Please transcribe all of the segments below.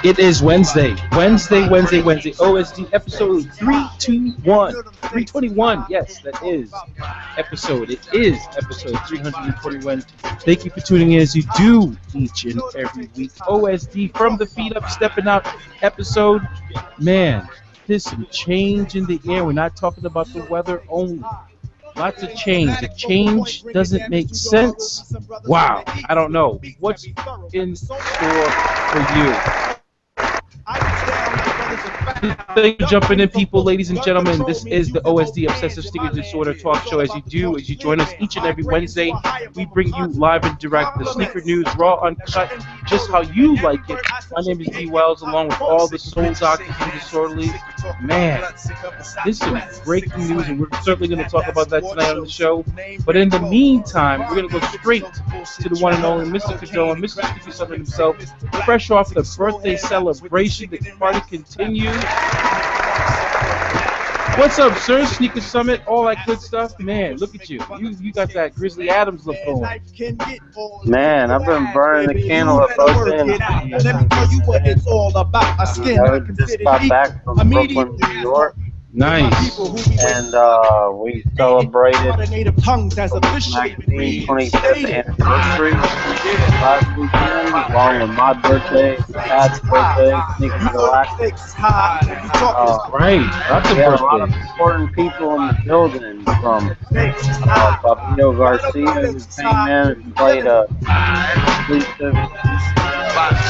It is Wednesday. Wednesday. OSD episode 321. 321. Yes, that is episode. It is episode 321. Thank you for tuning in as you do each and every week. OSD from the feet up, stepping out episode. Man, there's some change in the air. We're not talking about the weather only. Lots of change. The change doesn't make sense. Wow. I don't know. What's in store for you? Thank you for jumping in, people, ladies and gentlemen. This is the OSD Obsessive Sneaker Disorder talk show. As you join us each and every Wednesday, we bring you live and direct the sneaker news, raw, uncut, just how you like it. My name is D. Wells, along with all the Sole Doctors Disorderlies. Man, this is some breaking news, and we're certainly going to talk about that tonight on the show. But in the meantime, we're going to go straight to the one and only Mr. Cadilla, Mr. Sneaker Summit himself, fresh off the birthday celebration. The party continues. What's up, sir? Sneaker Summit, all that good stuff. Man, look at you. You got that Grizzly Adams look going. Man, I've been burning the candle at both ends. Let me tell you what it's all about. I just got back from Brooklyn, New York. Nice. And we celebrated Magazine 25th anniversary last weekend, along with my birthday, Dad's birthday, Sneaker Galactic. Right, that's a we had birthday. a lot of important people in the building, from Fabio Garcia, who came in and played a exclusive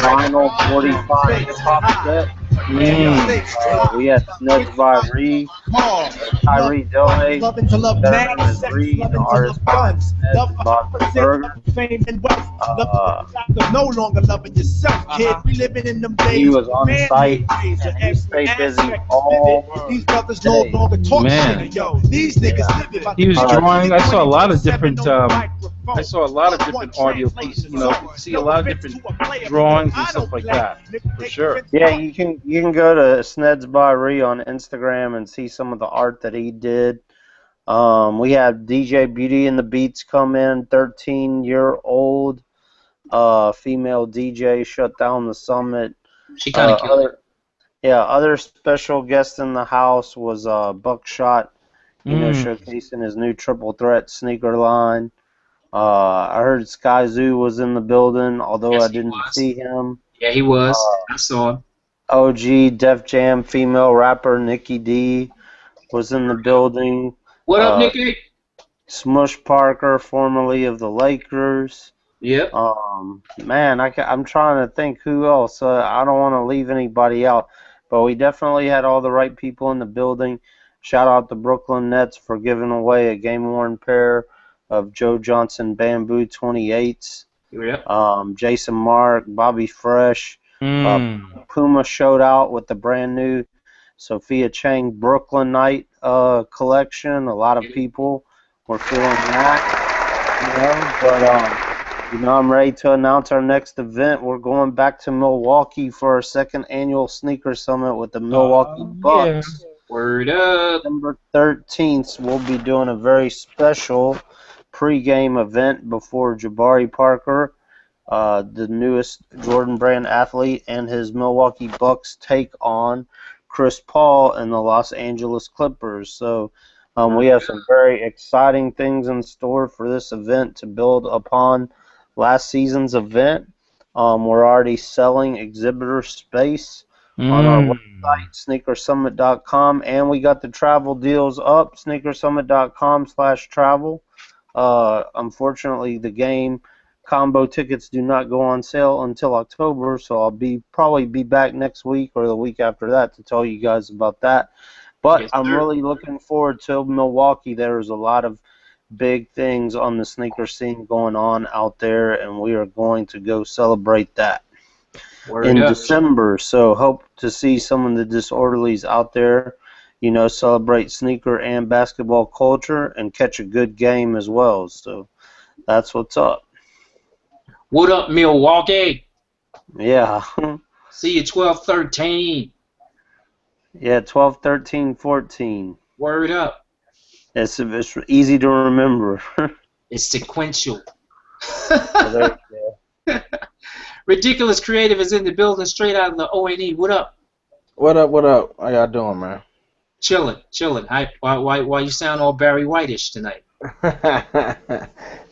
vinyl 45 hip-hop set. We had Sneds by Reed, Tyree Dillay, Devin Reed, the artist behind Sneds, Bob Burger. He was on site, and he stayed busy all day. Man, he was drawing. I saw a lot of different. Audio pieces. You know, see a lot of different drawings and stuff like that. For sure. Yeah, you can go to Sneds by Ree on Instagram and see some of the art that he did. We had DJ Beauty and the Beats come in, 13-year-old female DJ, shut down the summit. She kind of killed it. Yeah, other special guests in the house was Buckshot, showcasing his new triple threat sneaker line. I heard Sky Zoo was in the building, although Yes, I didn't see him. Yeah, he was. I saw him. OG Def Jam female rapper Nikki D was in the building. What up, Nikki? Smush Parker, formerly of the Lakers. Yep. Man, I'm trying to think who else. I don't want to leave anybody out, but we definitely had all the right people in the building. Shout out to Brooklyn Nets for giving away a game-worn pair of Joe Johnson Bamboo 28s. Yep. Jason Mark, Bobby Fresh. Puma showed out with the brand new Sophia Chang Brooklyn Night collection. A lot of people were feeling that, but I'm ready to announce our next event. We're going back to Milwaukee for our second annual Sneaker Summit with the Milwaukee Bucks. Yeah. Word up. December 13th, we'll be doing a very special pre-game event before Jabari Parker, the newest Jordan Brand athlete, and his Milwaukee Bucks take on Chris Paul and the Los Angeles Clippers. So we have some very exciting things in store for this event to build upon last season's event. We're already selling exhibitor space on our website, sneakersummit.com, and we got the travel deals up, sneakersummit.com/travel. Unfortunately, the game combo tickets do not go on sale until October, so I'll probably be back next week or the week after that to tell you guys about that. But Yes, I'm really looking forward to Milwaukee. There's a lot of big things on the sneaker scene going on out there, and we are going to go celebrate that in December. So hope to see some of the disorderlies out there, celebrate sneaker and basketball culture and catch a good game as well. So that's what's up. What up, Milwaukee? Yeah. See you 12-13. Yeah, 12, 13, 14. Word up. It's easy to remember. It's sequential. There you go. Ridiculous Creative is in the building, straight out of the ONE. What up? What up? What up? How y'all doing, man? Chilling. Why you sound all Barry White-ish tonight?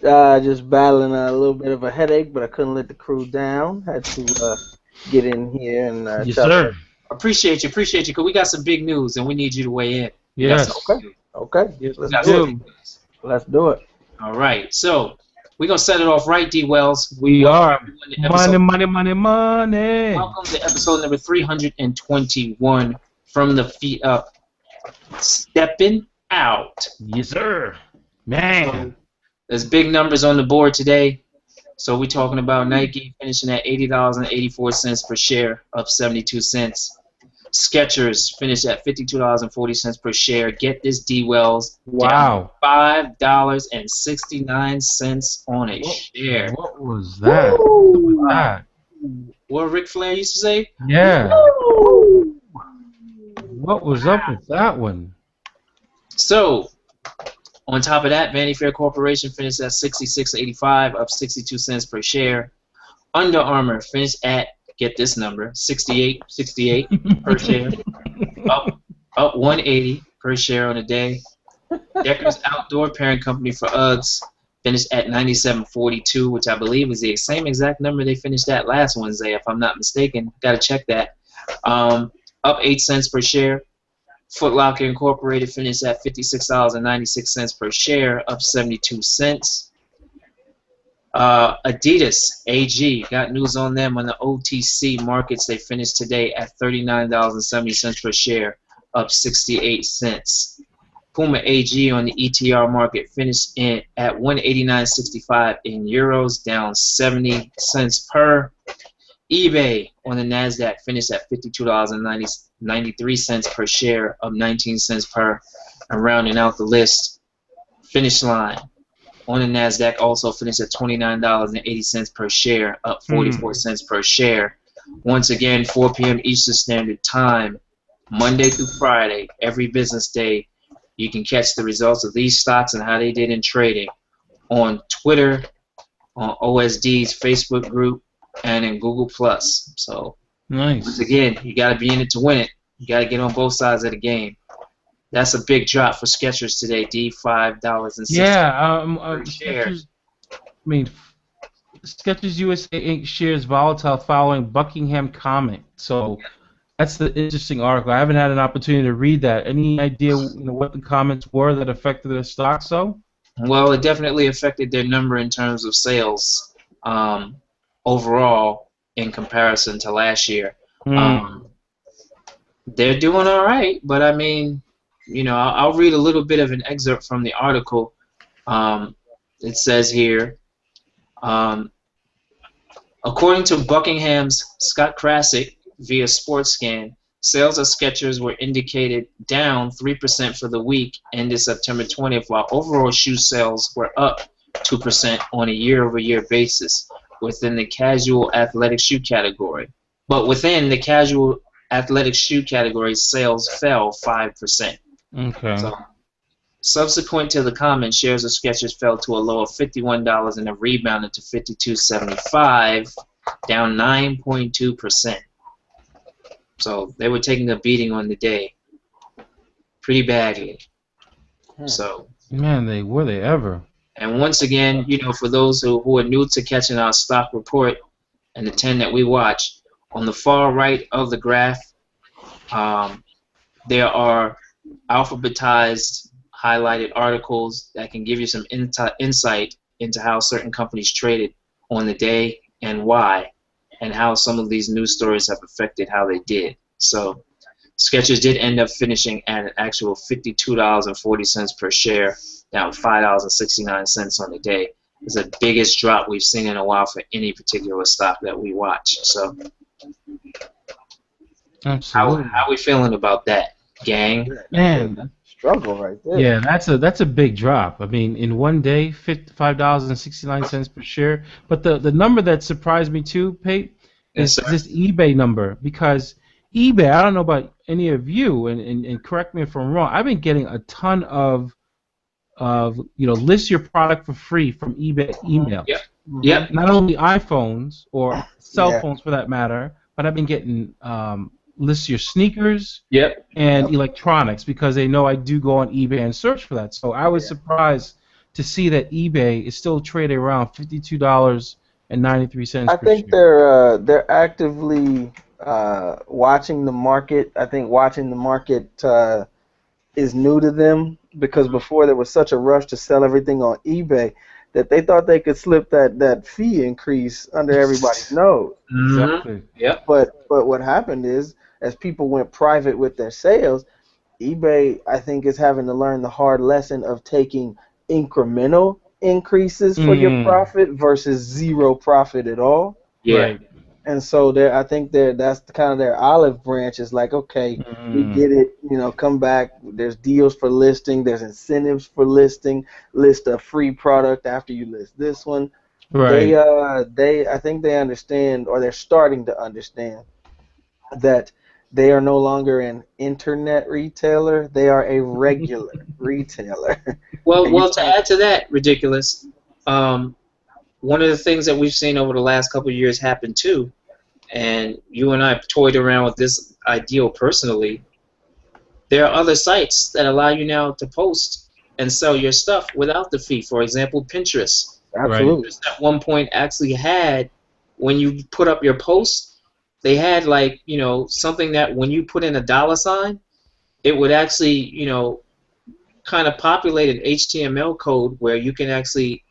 Just battling a little bit of a headache, but I couldn't let the crew down. Had to get in here and Yes, sir. Appreciate you, because we got some big news and we need you to weigh in. Yes. Okay. Yes, Let's let's do do. it. Let's do it. All right, so we're going to set it off right, D. Wells. We are. Episode- Money. Welcome to episode number 321 from the feet up. Steppin out. Yes, sir. Man. There's big numbers on the board today. So we're talking about Nike finishing at $80.84 per share, up 72 cents. Skechers finished at $52.40 per share. Get this, D. Wells. Wow. $5.69 on a share. What was that? What was that? What Ric Flair used to say? Yeah. What was up with that one? So, on top of that, Vanity Fair Corporation finished at $66.85, up 62 cents per share. Under Armour finished at, get this number, $68.68 per share, up 180 per share on the day. Deckers Outdoor, parent company for Uggs, finished at $97.42, which I believe is the same exact number they finished at last Wednesday, if I'm not mistaken. Got to check that. Up 8 cents per share. Foot Locker Incorporated finished at $56.96 per share, up 72 cents. Adidas AG, got news on them on the OTC markets. They finished today at $39.70 per share, up 68 cents. Puma AG on the ETR market finished in at 189.65 in euros, down 70 cents per. eBay on the NASDAQ finished at $52.93 per share, up 19 cents per. And rounding out the list, Finish Line on the NASDAQ also finished at $29.80 per share, up 44 cents per share. Once again, 4 p.m. Eastern Standard Time, Monday through Friday, every business day, you can catch the results of these stocks and how they did in trading on Twitter, on OSD's Facebook group, and in Google+. So, Nice. once again, you got to be in it to win it. You got to get on both sides of the game. That's a big drop for Skechers today, D, $5.60 Yeah. per share. Skechers, Skechers USA Inc. shares volatile following Buckingham comment. So that's the interesting article. I haven't had an opportunity to read that. Any idea what the comments were that affected their stock? So. Well, it definitely affected their number in terms of sales overall in comparison to last year. They're doing all right, but I mean, I'll read a little bit of an excerpt from the article. It says here, according to Buckingham's Scott Krasick via SportScan, sales of Skechers were indicated down 3% for the week ended September 20th, while overall shoe sales were up 2% on a year-over-year basis within the casual athletic shoe category. But within the casual athletic shoe category, sales fell 5%. Okay. So, subsequent to the comment, shares of Skechers fell to a low of $51 and have rebounded to $52.75, down 9.2%. So they were taking a beating on the day, pretty badly. So. Man, were they ever? And once again, for those who are new to catching our stock report and the 10 that we watch, on the far right of the graph, there are alphabetized, highlighted articles that can give you some insight into how certain companies traded on the day and why, and how some of these news stories have affected how they did. So Skechers did end up finishing at an actual $52.40 per share, down $5.69 on the day. It's the biggest drop we've seen in a while for any particular stock that we watch. So Absolutely. how are we feeling about that, gang? Man, Struggle right there. yeah, that's a big drop. I mean, in one day, $5.69 per share. But the number that surprised me too, Pate, is this eBay number, because eBay, I don't know about any of you, and correct me if I'm wrong, I've been getting a ton of list your product for free from eBay email. Yeah. Yep. Not only iPhones or cell Yeah. phones for that matter, but I've been getting lists of your sneakers Yep. and electronics because they know I do go on eBay and search for that. So I was surprised to see that eBay is still trading around $52.93 I per think share. they're actively watching the market. I think watching the market is new to them because before there was such a rush to sell everything on eBay that they thought they could slip that fee increase under everybody's nose. Exactly. Yep. But what happened is as people went private with their sales, eBay I think is having to learn the hard lesson of taking incremental increases for your profit versus zero profit at all. Yeah. Right. And so I think that's kind of their olive branch is like, okay, we get it, come back. There's deals for listing, there's incentives for listing, list a free product after you list this one. Right. I think they understand, or they're starting to understand that they are no longer an internet retailer, they are a regular retailer. And you Well, to add to that, ridiculous. One of the things that we've seen over the last couple of years happen too, and you and I toyed around with this ideal personally. There are other sites that allow you now to post and sell your stuff without the fee. For example, Pinterest. Absolutely. Pinterest at one point actually had, when you put up your post, they had like, something that when you put in a $sign, it would actually, kind of populate an HTML code where you can actually,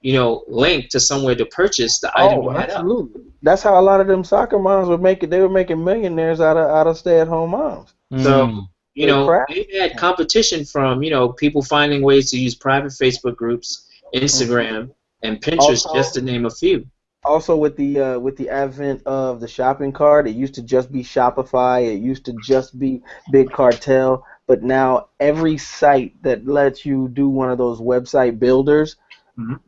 link to somewhere to purchase the item you had up. Absolutely. That's how a lot of them soccer moms were making. They were making millionaires out of stay-at-home moms. So, crap. they had competition from, people finding ways to use private Facebook groups, Instagram, and Pinterest, Also- just to name a few. Also, with the advent of the shopping cart, it used to just be Shopify. It used to just be Big Cartel. But now every site that lets you do one of those website builders,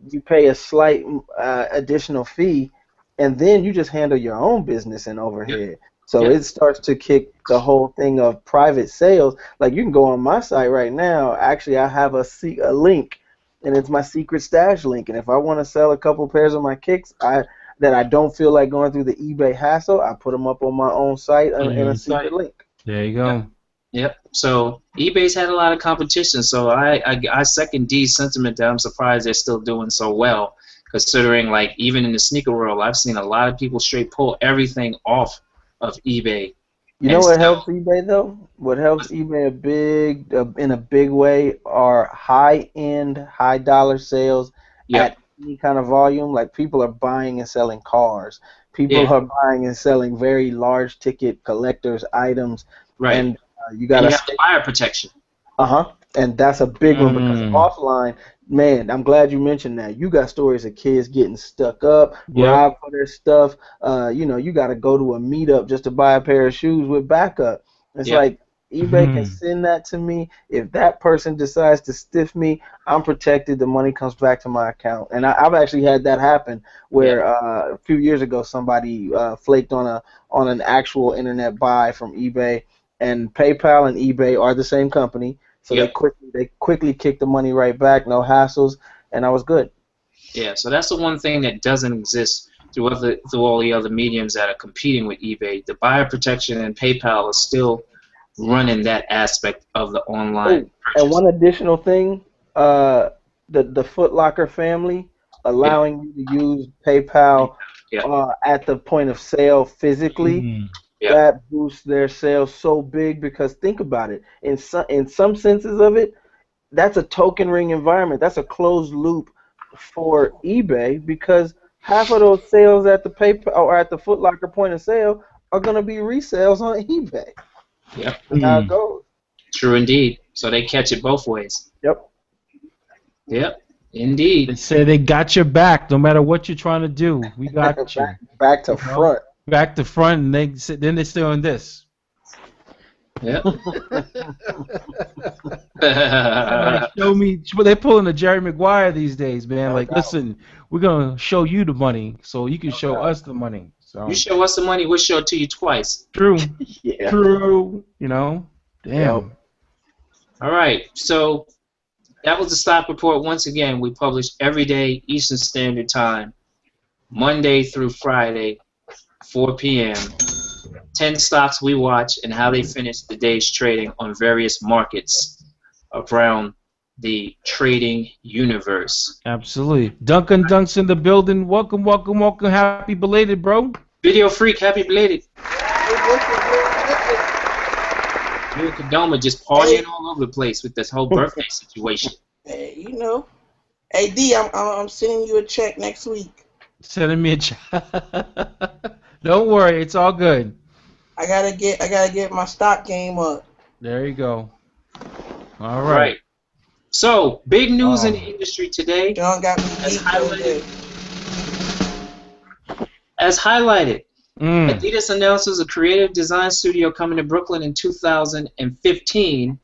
you pay a slight additional fee, and then you just handle your own business and overhead. So it starts to kick the whole thing of private sales. Like you can go on my site right now. Actually, I have a link, and it's my secret stash link. And if I want to sell a couple pairs of my kicks, that I don't feel like going through the eBay hassle, I put them up on my own site in a secret link. There you go. Yep. So eBay's had a lot of competition. So I second D's sentiment that I'm surprised they're still doing so well, considering like even in the sneaker world, I've seen a lot of people straight pull everything off of eBay. You know what helps eBay though? What helps eBay in a big way are high-end, high-dollar sales at any kind of volume. Like people are buying and selling cars. People are buying and selling very large ticket collectors items. Right. And you have got the buyer protection. And that's a big one because offline, man, I'm glad you mentioned that. You got stories of kids getting stuck up, robbed for their stuff. You got to go to a meetup just to buy a pair of shoes with backup. It's like eBay can send that to me. If that person decides to stiff me, I'm protected. The money comes back to my account. And I've actually had that happen where a few years ago somebody flaked on an actual internet buy from eBay. And PayPal and eBay are the same company, so they quickly kicked the money right back, no hassles, and I was good. Yeah, so that's the one thing that doesn't exist through all the other mediums that are competing with eBay. The buyer protection and PayPal is still running that aspect of the online purchase. And one additional thing, the Foot Locker family allowing you to use PayPal at the point of sale physically. That boosts their sales so big because think about it. In some senses of it, that's a token ring environment. That's a closed loop for eBay because half of those sales at the PayPal or at the Foot Locker point of sale are going to be resales on eBay. Yep. That's how it goes. True indeed. So they catch it both ways. Yep. Indeed. They say they got your back no matter what you're trying to do. We got you. Back to front. Back to front, and then they're still on this. Yep. Show me. They're pulling a Jerry Maguire these days, man. Like, listen, we're gonna show you the money, so you can show us the money. So you show us the money, we'll show it to you twice. True. True. Damn. All right. So that was the stock report. Once again, we publish every day Eastern Standard Time Monday through Friday, 4 p.m. 10 stocks we watch and how they finish the day's trading on various markets around the trading universe. Absolutely. Duncan Dunk's in the building. Welcome, welcome, welcome. Happy belated, bro. Video Freak, happy belated. You and Kadoma just partying all over the place with this whole birthday situation. Hey, you know. Hey D, I'm sending you a check next week. Sending me a check. Don't worry, it's all good. I gotta get my stock game up. There you go. All Right. right. So, big news in the industry today. John got me As geeked over there. As highlighted, Adidas announces a creative design studio coming to Brooklyn in 2015,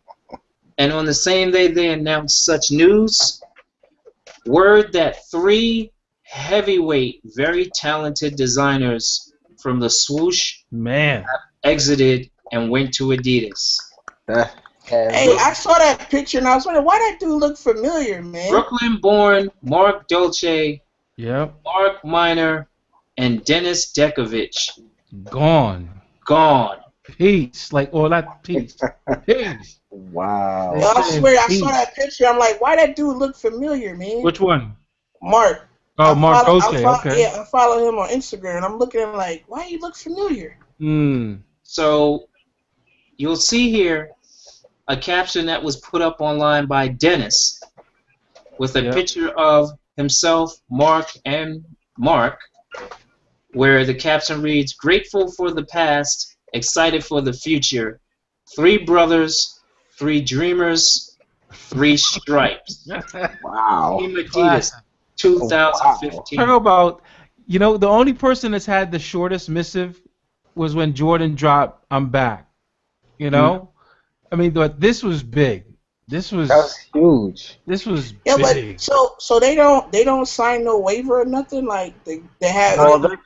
and on the same day they announced such news. Word that 3 heavyweight, very talented designers from the swoosh Man. exited and went to Adidas. Hey, I saw that picture and I was wondering why that dude looked familiar, man. Brooklyn-born Mark Dolce, Yep. Mark Miner, and Dennis Dekovich. Gone. Gone. Peace. Like, or not peace. Peace. Wow. Yo, I swear, I saw that picture. I'm like, why that dude look familiar, man? Which one? Mark. Oh, Mark Dolce. Okay. Yeah, I follow him on Instagram, and I'm looking at him like, why he look familiar? So you'll see here a caption that was put up online by Dennis with a picture of himself, Mark, and Mark, where the caption reads, "Grateful for the past, excited for the future. 3 brothers, 3 dreamers, 3 stripes." Wow. Team Adidas, 2015. Talk about, you know, the only person that's had the shortest missive was when Jordan dropped "I'm back." You know, I mean, but this was big. That was huge. This was big. But so they don't sign no waiver or nothing, like they have. Well, they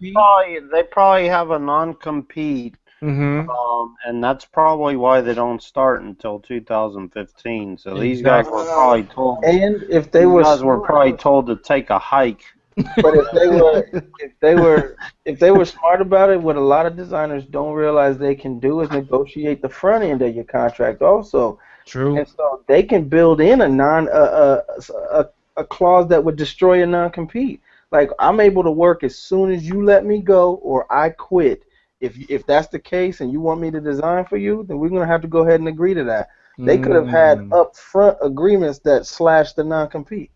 probably have a non-compete, and that's probably why they don't start until 2015. So these guys were probably told. And if they were probably told to take a hike. But if they were smart about it, what a lot of designers don't realize they can do is negotiate the front end of your contract also. True. And so they can build in a clause that would destroy a non-compete. Like, I'm able to work as soon as you let me go or I quit. If that's the case and you want me to design for you, then we're going to have to go ahead and agree to that. They could have had upfront agreements that slashed the non-compete.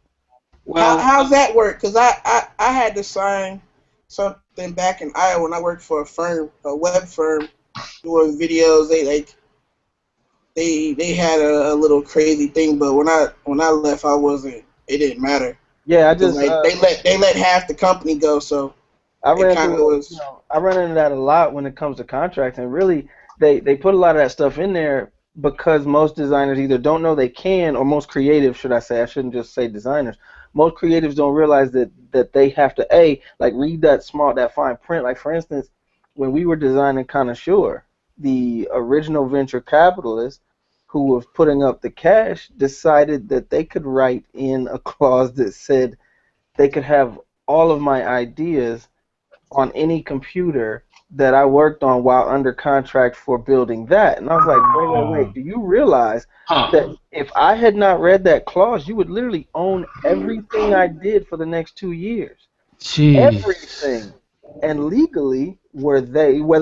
Well, how's that work? Because I had to sign something back in Iowa when I worked for a web firm, doing videos. They had a little crazy thing, but when I left, it didn't matter. Yeah, they let half the company go, so I run into that a lot when it comes to contracts, and really they put a lot of that stuff in there because most designers either don't know they can, or most creatives, should I say? I shouldn't just say designers. Most creatives don't realize that they have to read that fine print. Like, for instance, when we were designing Connoisseur, the original venture capitalist who was putting up the cash decided that they could write in a clause that said they could have all of my ideas on any computer that I worked on while under contract for building that. And I was like, wait, do you realize that if I had not read that clause, you would literally own everything I did for the next 2 years? Jeez. Everything. And legally, whether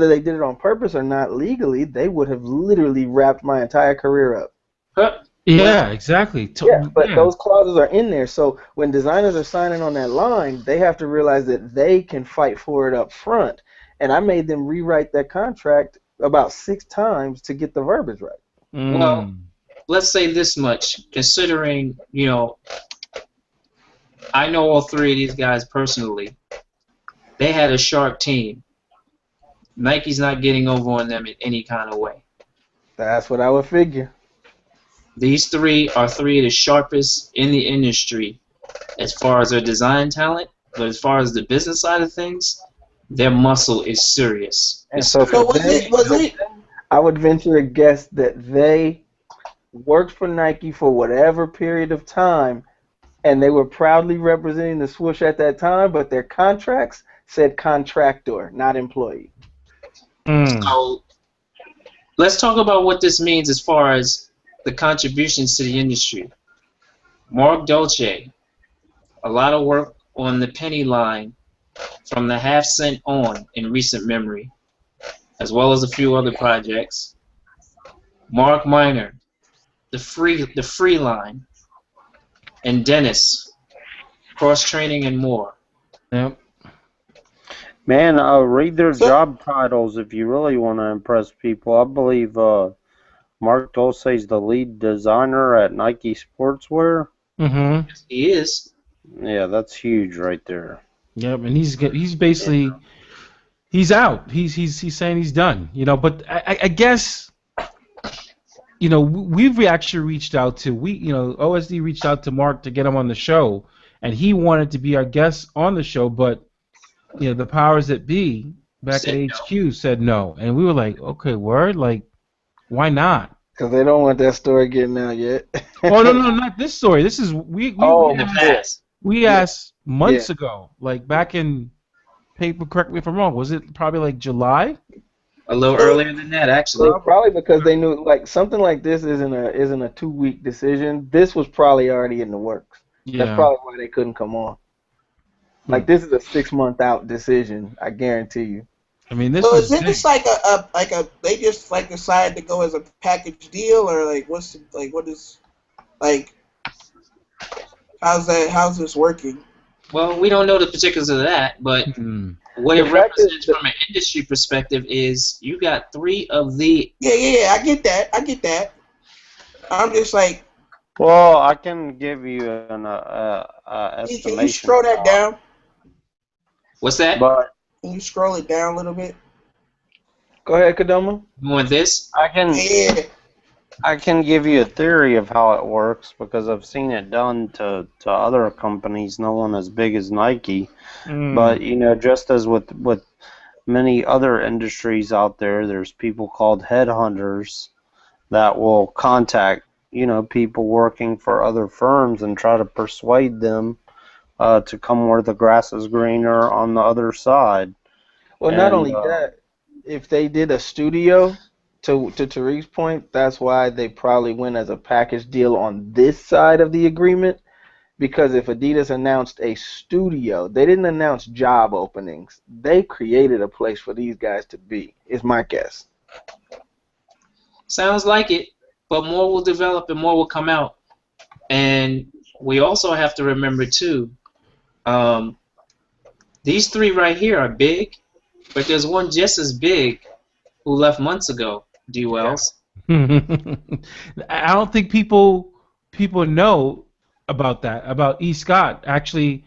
they did it on purpose or not legally, they would have literally wrapped my entire career up. Yeah, exactly. Those clauses are in there. So when designers are signing on that line, they have to realize that they can fight for it up front. And I made them rewrite that contract about 6 times to get the verbiage right. Well, let's say this much, considering, I know all 3 of these guys personally. They had a sharp team. Nike's not getting over on them in any kind of way. That's what I would figure. These 3 are 3 of the sharpest in the industry as far as their design talent, but as far as the business side of things, their muscle is serious. And so I would venture a guess that they worked for Nike for whatever period of time, and they were proudly representing the swoosh at that time, but their contracts said contractor, not employee. So let's talk about what this means as far as the contributions to the industry. Mark Dolce, a lot of work on the penny line from the half cent on in recent memory, as well as a few other projects. Mark Miner, the free line, and Dennis, cross training and more. Yep. Man, read their job titles if you really want to impress people. I believe Mark Dulce is the lead designer at Nike Sportswear. Mm-hmm. Yes, he is. Yeah, that's huge right there. Yep, and he's basically he's out. He's saying he's done. You know, but I guess you know we've actually reached out to OSD reached out to Mark to get him on the show, and he wanted to be our guest on the show, but you know the powers that be back at HQ said no, and we were like, okay, word, like why not? Because they don't want that story getting out yet. Oh no, not this story. This is we asked months ago, like back in paper. Correct me if I'm wrong. Was it probably like July? A little earlier than that, actually. Well, probably because they knew like something like this isn't a 2-week decision. This was probably already in the works. Yeah. That's probably why they couldn't come on. Like this is a 6-month out decision, I guarantee you. I mean, this So is is it just like a they just like decided to go as a package deal, or like what is like how's this working? Well, we don't know the particulars of that, but what it represents from an industry perspective is you got 3 of the... Yeah, I get that. I'm just like... Well, I can give you an estimation. Can you scroll that down? What's that? But can you scroll it down a little bit? Go ahead, Kadoma. You want this? I can give you a theory of how it works because I've seen it done to other companies, no one as big as Nike. But you know, just as with many other industries out there, there's people called headhunters that will contact people working for other firms and try to persuade them to come where the grass is greener on the other side. Well, not only that, if they did a studio. To Tariq's point, that's why they probably went as a package deal on this side of the agreement, because if Adidas announced a studio, they didn't announce job openings. They created a place for these guys to be, is my guess. Sounds like it, but more will develop and more will come out. And we also have to remember, too, these 3 right here are big, but there's one just as big who left months ago. D. Wells. I don't think people know about that, about E. Scott. Actually,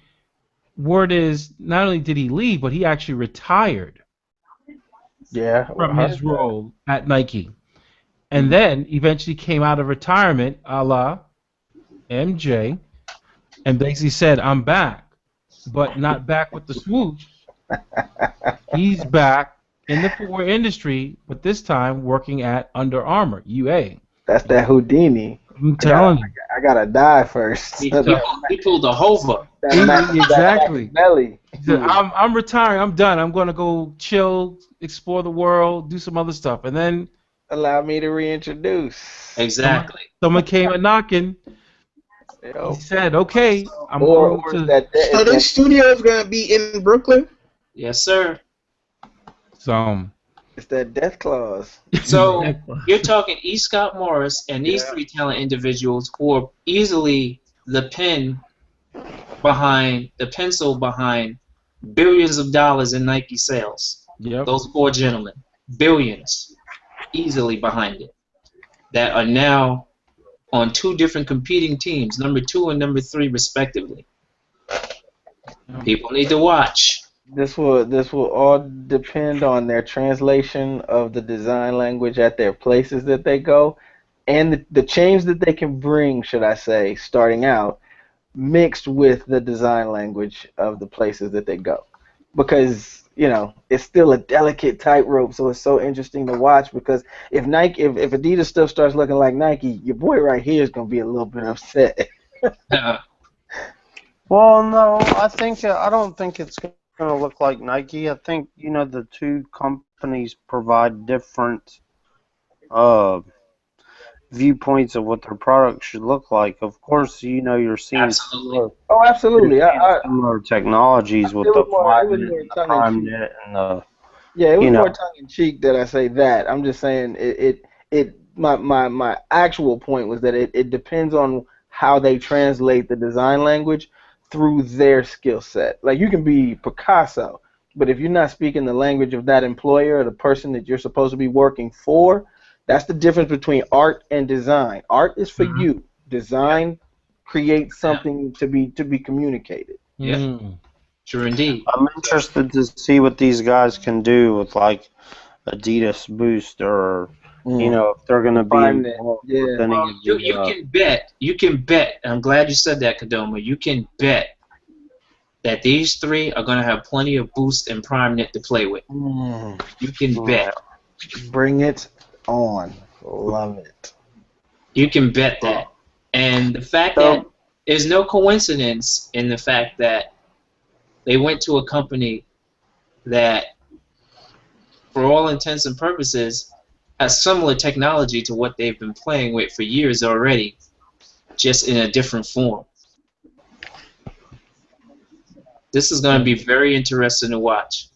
word is not only did he leave, but he actually retired from his role at Nike. And then eventually came out of retirement, a la MJ, and basically said, I'm back, but not back with the swoosh. He's back in the footwear industry, but this time working at Under Armour, UA. That's that Houdini. I'm telling you. I gotta die first. He pulled the Hova. Exactly. Belly. He said, I'm retiring. I'm done. I'm going to go chill, explore the world, do some other stuff. And then... Allow me to reintroduce. Exactly. Someone came a knocking. He said, okay, I'm going to... So the studio is going to be in Brooklyn? Yes, sir. So it's that death clause. So you're talking E. Scott Morris and these 3 talent individuals who are easily the pencil behind billions of dollars in Nike sales. Yep. Those 4 gentlemen, billions, easily behind it, that are now on 2 different competing teams, number 2 and number 3 respectively. People need to watch. This will all depend on their translation of the design language at their places that they go, and the change that they can bring, should I say, starting out, mixed with the design language of the places that they go. Because, it's still a delicate tightrope, so it's so interesting to watch, because if Adidas stuff starts looking like Nike, your boy right here is going to be a little bit upset. Well, no, I don't think it's going going to look like Nike. I think, the two companies provide different viewpoints of what their product should look like. Of course, you're seeing Absolutely. similar, Oh, absolutely. similar technologies with It the was more. It flat was knit more and the tongue in prime cheek. knit and the, Yeah, it was you more know, tongue in cheek that I say that. I'm just saying my actual point was that it depends on how they translate the design language through their skill set. Like you can be Picasso, but if you're not speaking the language of that employer or the person that you're supposed to be working for, that's the difference between art and design. Art is for Mhm. you. Design creates Yeah. something to be communicated. Yeah. Mm. True indeed. I'm interested to see what these guys can do with like Adidas Boost or, Mm. if they're going to be Prime net. involved with Yeah. any Well, of you the, can bet. You can bet. I'm glad you said that, Kadoma. You can bet that these three are going to have plenty of boost and prime knit to play with. Mm. You can yeah. bet. Bring it on. Love it. You can bet that. And the fact that So, there's no coincidence in the fact that they went to a company that, for all intents and purposes, has similar technology to what they've been playing with for years already, just in a different form. This is going to be very interesting to watch.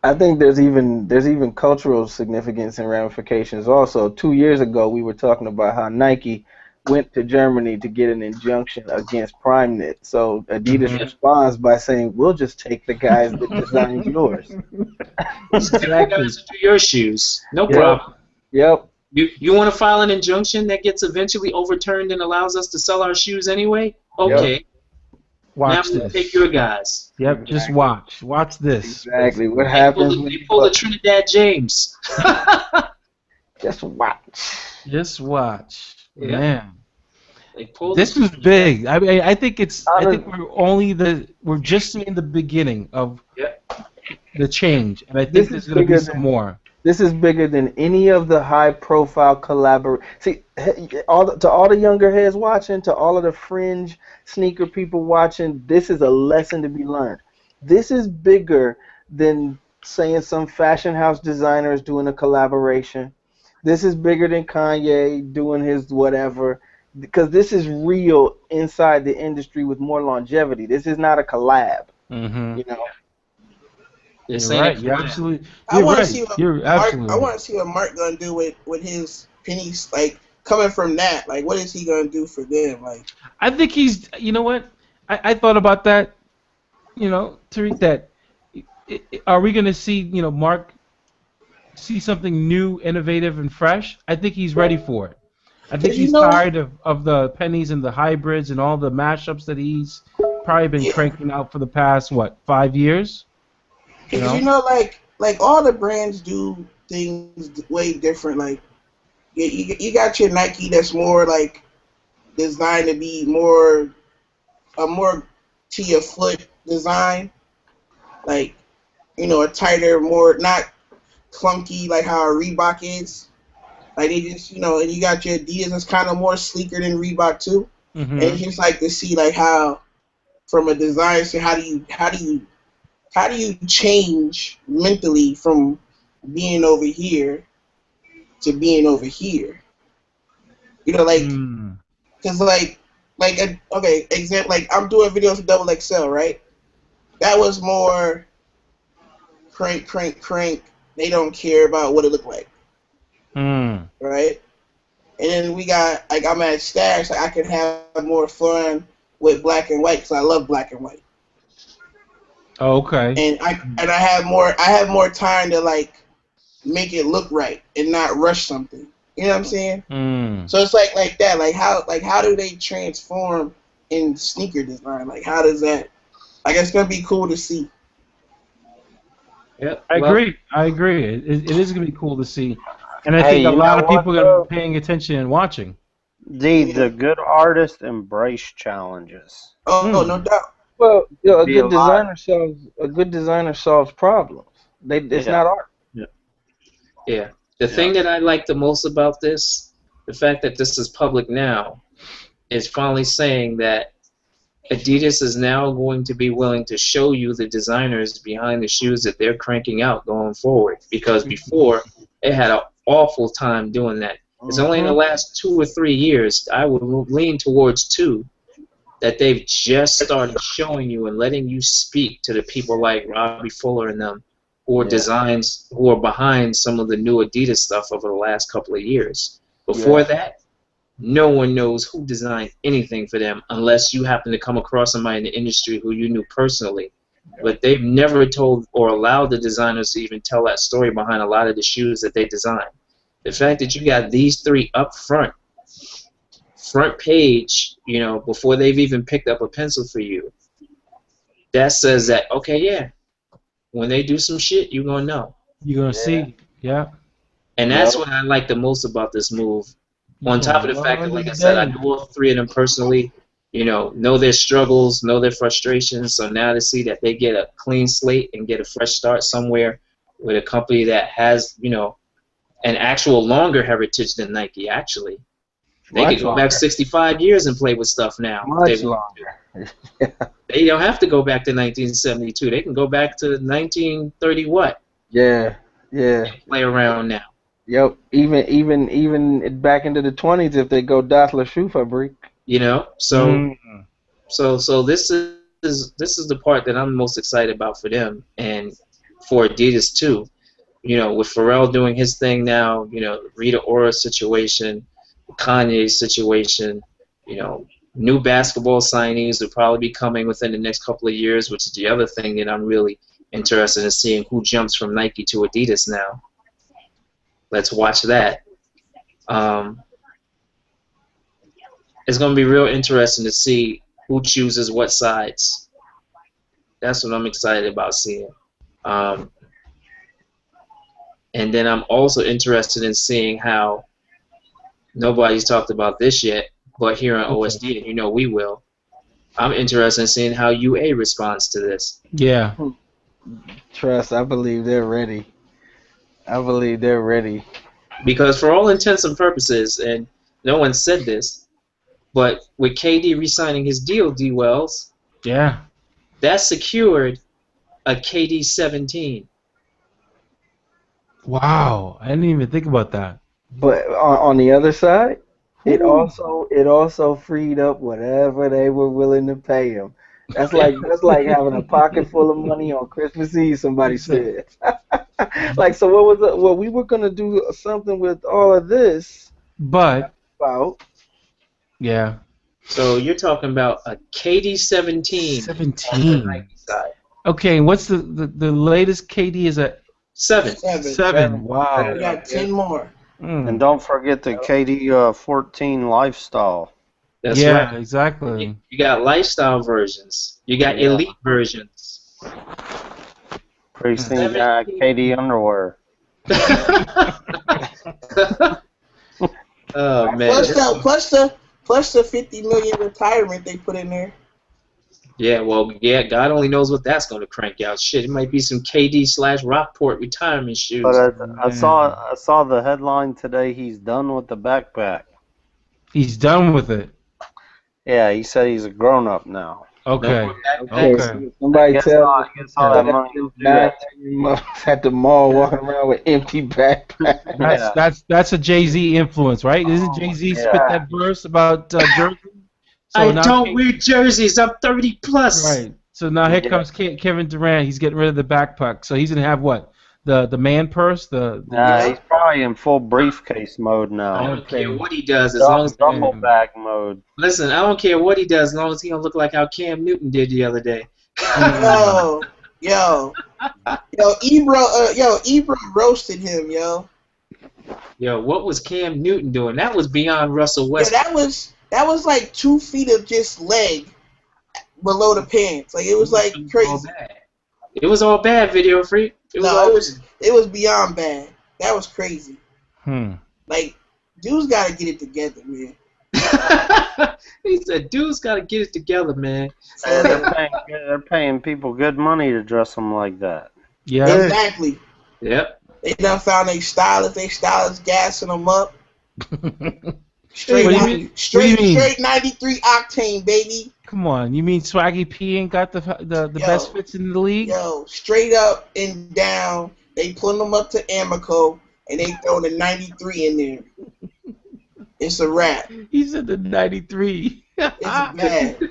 I think there's even cultural significance and ramifications. Also, 2 years ago, we were talking about how Nike went to Germany to get an injunction against PrimeKnit. So Adidas Yeah. responds by saying, "We'll just take the guys that designed yours." Exactly. Guys, do your shoes. No Yeah. problem. Yep. You want to file an injunction that gets eventually overturned and allows us to sell our shoes anyway? Okay. Watch Now we'll this. take your guys. Yep, just watch. Watch this. Exactly. What They happens pull, when they you pull the Trinidad James. just watch? Just watch. Yeah. Man. They pull This the is big. I mean, I think Honest- we're just seeing the beginning of Yeah. the change, and I think This there's is going to be bigger some than- more. This is bigger than any of the high-profile collaborations. See, to all the younger heads watching, to all of the fringe sneaker people watching, this is a lesson to be learned. This is bigger than saying some fashion house designer is doing a collaboration. This is bigger than Kanye doing his whatever, because this is real inside the industry with more longevity. This is not a collab, Mm-hmm. you know. This You're ain't right. a You're collab. absolutely. I You're want to right. see what You're Mark. absolutely. I want to see what Mark gonna do with his pennies. Like coming from that, like what is he gonna do for them? Like I think he's. You know what? I thought about that. Tariq, that are we going to see Mark see something new, innovative, and fresh? I think he's ready for it. I think he's tired of the pennies and the hybrids and all the mashups that he's probably been cranking out for the past 5 years. Because like all the brands do things way different. Like you got your Nike that's more like designed to be more to your foot design, like a tighter, more not clunky like how a Reebok is. Like they just and you got your Adidas that's kind of more sleeker than Reebok too. Mm-hmm. And it's just like to see like how from a design standpoint, how do you change mentally from being over here to being over here? Like, because okay, example, like I'm doing videos with Double XL, right? That was more crank. They don't care about what it looked like, right? And then we got like I'm at Stash, like I can have more fun with black and white because I love black and white. Okay. And I have more time to like make it look right and not rush something. You know what I'm saying? So it's like that. Like how do they transform in sneaker design? Like how does that? Like it's gonna be cool to see. Yeah, I agree. It is going to be cool to see. And I think a lot of people are going to be paying attention and watching. The good artists embrace challenges. Oh, no doubt. Well, a good designer solves problems. It's not art. Yeah. The thing that I like the most about this, the fact that this is public now, is finally saying that Adidas is now going to be willing to show you the designers behind the shoes that they're cranking out going forward. Because before, it had an awful time doing that. It's only in the last 2 or 3 years, I would lean towards 2, that they've just started showing you and letting you speak to the people like Robbie Fuller and them, who are behind some of the new Adidas stuff over the last couple of years. Before that, no one knows who designed anything for them unless you happen to come across somebody in the industry who you knew personally. But they've never told or allowed the designers to even tell that story behind a lot of the shoes that they designed. The fact that you got these 3 up front page, you know, before they've even picked up a pencil for you, that says that, okay, yeah, when they do some shit, you're going to know. You're going to see. Yeah. And that's what I like the most about this move. On top of the fact that, like I said, I know all 3 of them personally, you know their struggles, know their frustrations. So now to see that they get a clean slate and get a fresh start somewhere with a company that has, you know, an actual longer heritage than Nike, actually. They could go back 65 years and play with stuff now. Much longer. They don't have to go back to 1972. They can go back to 1930 what? Yeah. And play around now. Yep. Even back into the 20s if they go Dassler Shoe Fabrik. You know, so this is the part that I'm most excited about for them and for Adidas too. You know, with Pharrell doing his thing now, you know, Rita Ora situation, Kanye's situation, you know, new basketball signees will probably be coming within the next couple of years, which is the other thing that I'm really interested in seeing, who jumps from Nike to Adidas now. Let's watch that. It's going to be real interesting to see who chooses what sides. That's what I'm excited about seeing. And then I'm also interested in seeing how, nobody's talked about this yet, but here on OSD, and you know we will, I'm interested in seeing how UA responds to this. Yeah. Trust, I believe they're ready. Because for all intents and purposes, and no one said this, but with KD re-signing his deal, D. Wells, that secured a KD 17. Wow, I didn't even think about that. But on the other side, it also freed up whatever they were willing to pay him. That's like having a pocket full of money on Christmas Eve. Somebody said. Like, so what was it? Well, we were gonna do something with all of this, but yeah. So you're talking about a KD 17. 17. Okay, and what's the latest KD is a 7. 7. Wow. We got 10 more. And don't forget the KD 14 lifestyle. That's right. Exactly. You got lifestyle versions. You got elite versions. Pretty soon you got KD underwear. Oh man. Plus the 50 million retirement they put in there. Yeah, well, yeah, God only knows what that's going to crank out. Shit, it might be some KD/Rockport retirement shoes. But I saw the headline today. He's done with the backpack. He's done with it. Yeah, he said he's a grown up now. Okay. Somebody tell that at the mall walking around with empty backpacks. That's a Jay-Z influence, right? Isn't Jay-Z spit that verse about Jersey? So I don't wear jerseys. I'm 30 plus. Right. So now here comes Kevin Durant. He's getting rid of the backpack. So he's gonna have what? The man purse. He's probably in full briefcase mode now. I don't care what he does as long as double bag mode. Listen, I don't care what he does as long as he don't look like how Cam Newton did the other day. Yo, Ebro roasted him, yo. Yo, what was Cam Newton doing? That was beyond Russell Westbrook. Yeah, that was like 2 feet of just leg below the pants. Like, it was like crazy. It was all bad, Video Freak. It was beyond bad. That was crazy. Like, dudes gotta get it together, man. He said, dudes gotta get it together, man. They're paying people good money to dress them like that. Yeah. Exactly. Yep. They done found their stylist gassing them up. Straight 93 octane, baby. Come on, you mean Swaggy P ain't got the best fits in the league? Yo, straight up and down, they put them up to Amico and they throw the 93 in there. It's a wrap. He said the 93. It's bad.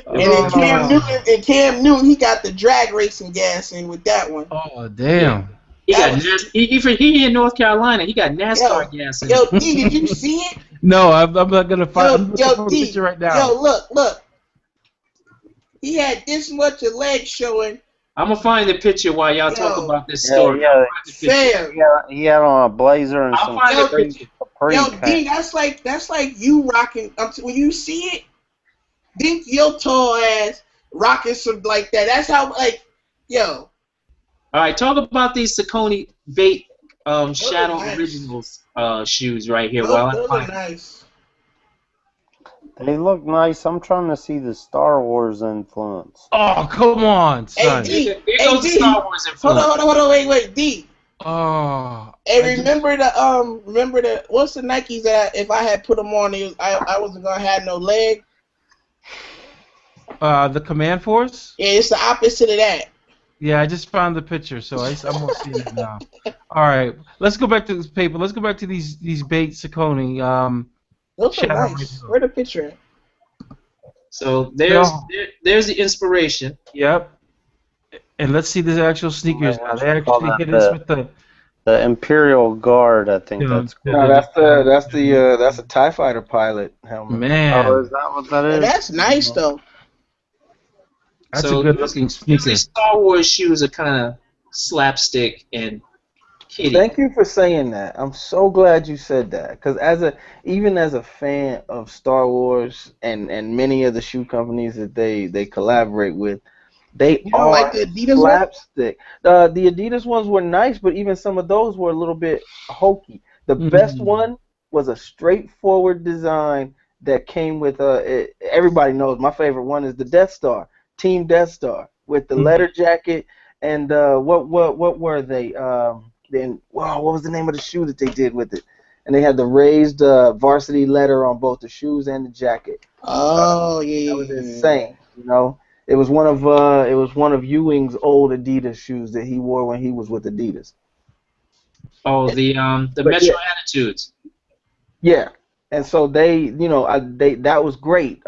And Cam Newton, he got the drag racing gas in with that one. Oh damn. He in North Carolina. He got NASCAR gas in. Yo, D, did you see it? No, I'm not gonna find. Yo, D, picture right now. Yo, look. He had this much of leg showing. I'm gonna find the picture while y'all talk about this story. Yeah, Fair. he had on a blazer and some D, that's like you rocking. When you see it, think your tall ass rocking some like that. That's how yo. All right, talk about these Saucony Bait Shadow Originals shoes right here. Those are nice. They look nice. I'm trying to see the Star Wars influence. Oh, come on, son. Here goes the Star Wars influence. Hold on, wait, D. Oh. And remember the what's the Nikes that if I had put them on, I wasn't gonna have no leg. The Command Force? Yeah, it's the opposite of that. Yeah, I just found the picture, so I'm gonna see it now. All right, let's go back to this paper. Let's go back to these Bait Saucony. Those are nice. Where the picture at? So there's the inspiration. Yep. And let's see the actual sneakers now. They actually hit us with the Imperial Guard. I think that's cool. No, that's a TIE Fighter pilot helmet. Man. Oh, is that what that is? That's nice though. That's a good looking sneaker. Usually Star Wars shoes are kind of slapstick and kiddie. Thank you for saying that. I'm so glad you said that, because even as a fan of Star Wars and many of the shoe companies that they collaborate with, they are like the Adidas slapstick. The Adidas ones were nice, but even some of those were a little bit hokey. The best one was a straightforward design that came with everybody knows my favorite one is the Death Star, Team Death Star, with the leather jacket and what were they? Then what was the name of the shoe that they did with it? And they had the raised varsity letter on both the shoes and the jacket. Oh yeah, that was insane. You know, it was one of Ewing's old Adidas shoes that he wore when he was with Adidas. Oh, the Metro Attitudes. Yeah, and so that was great.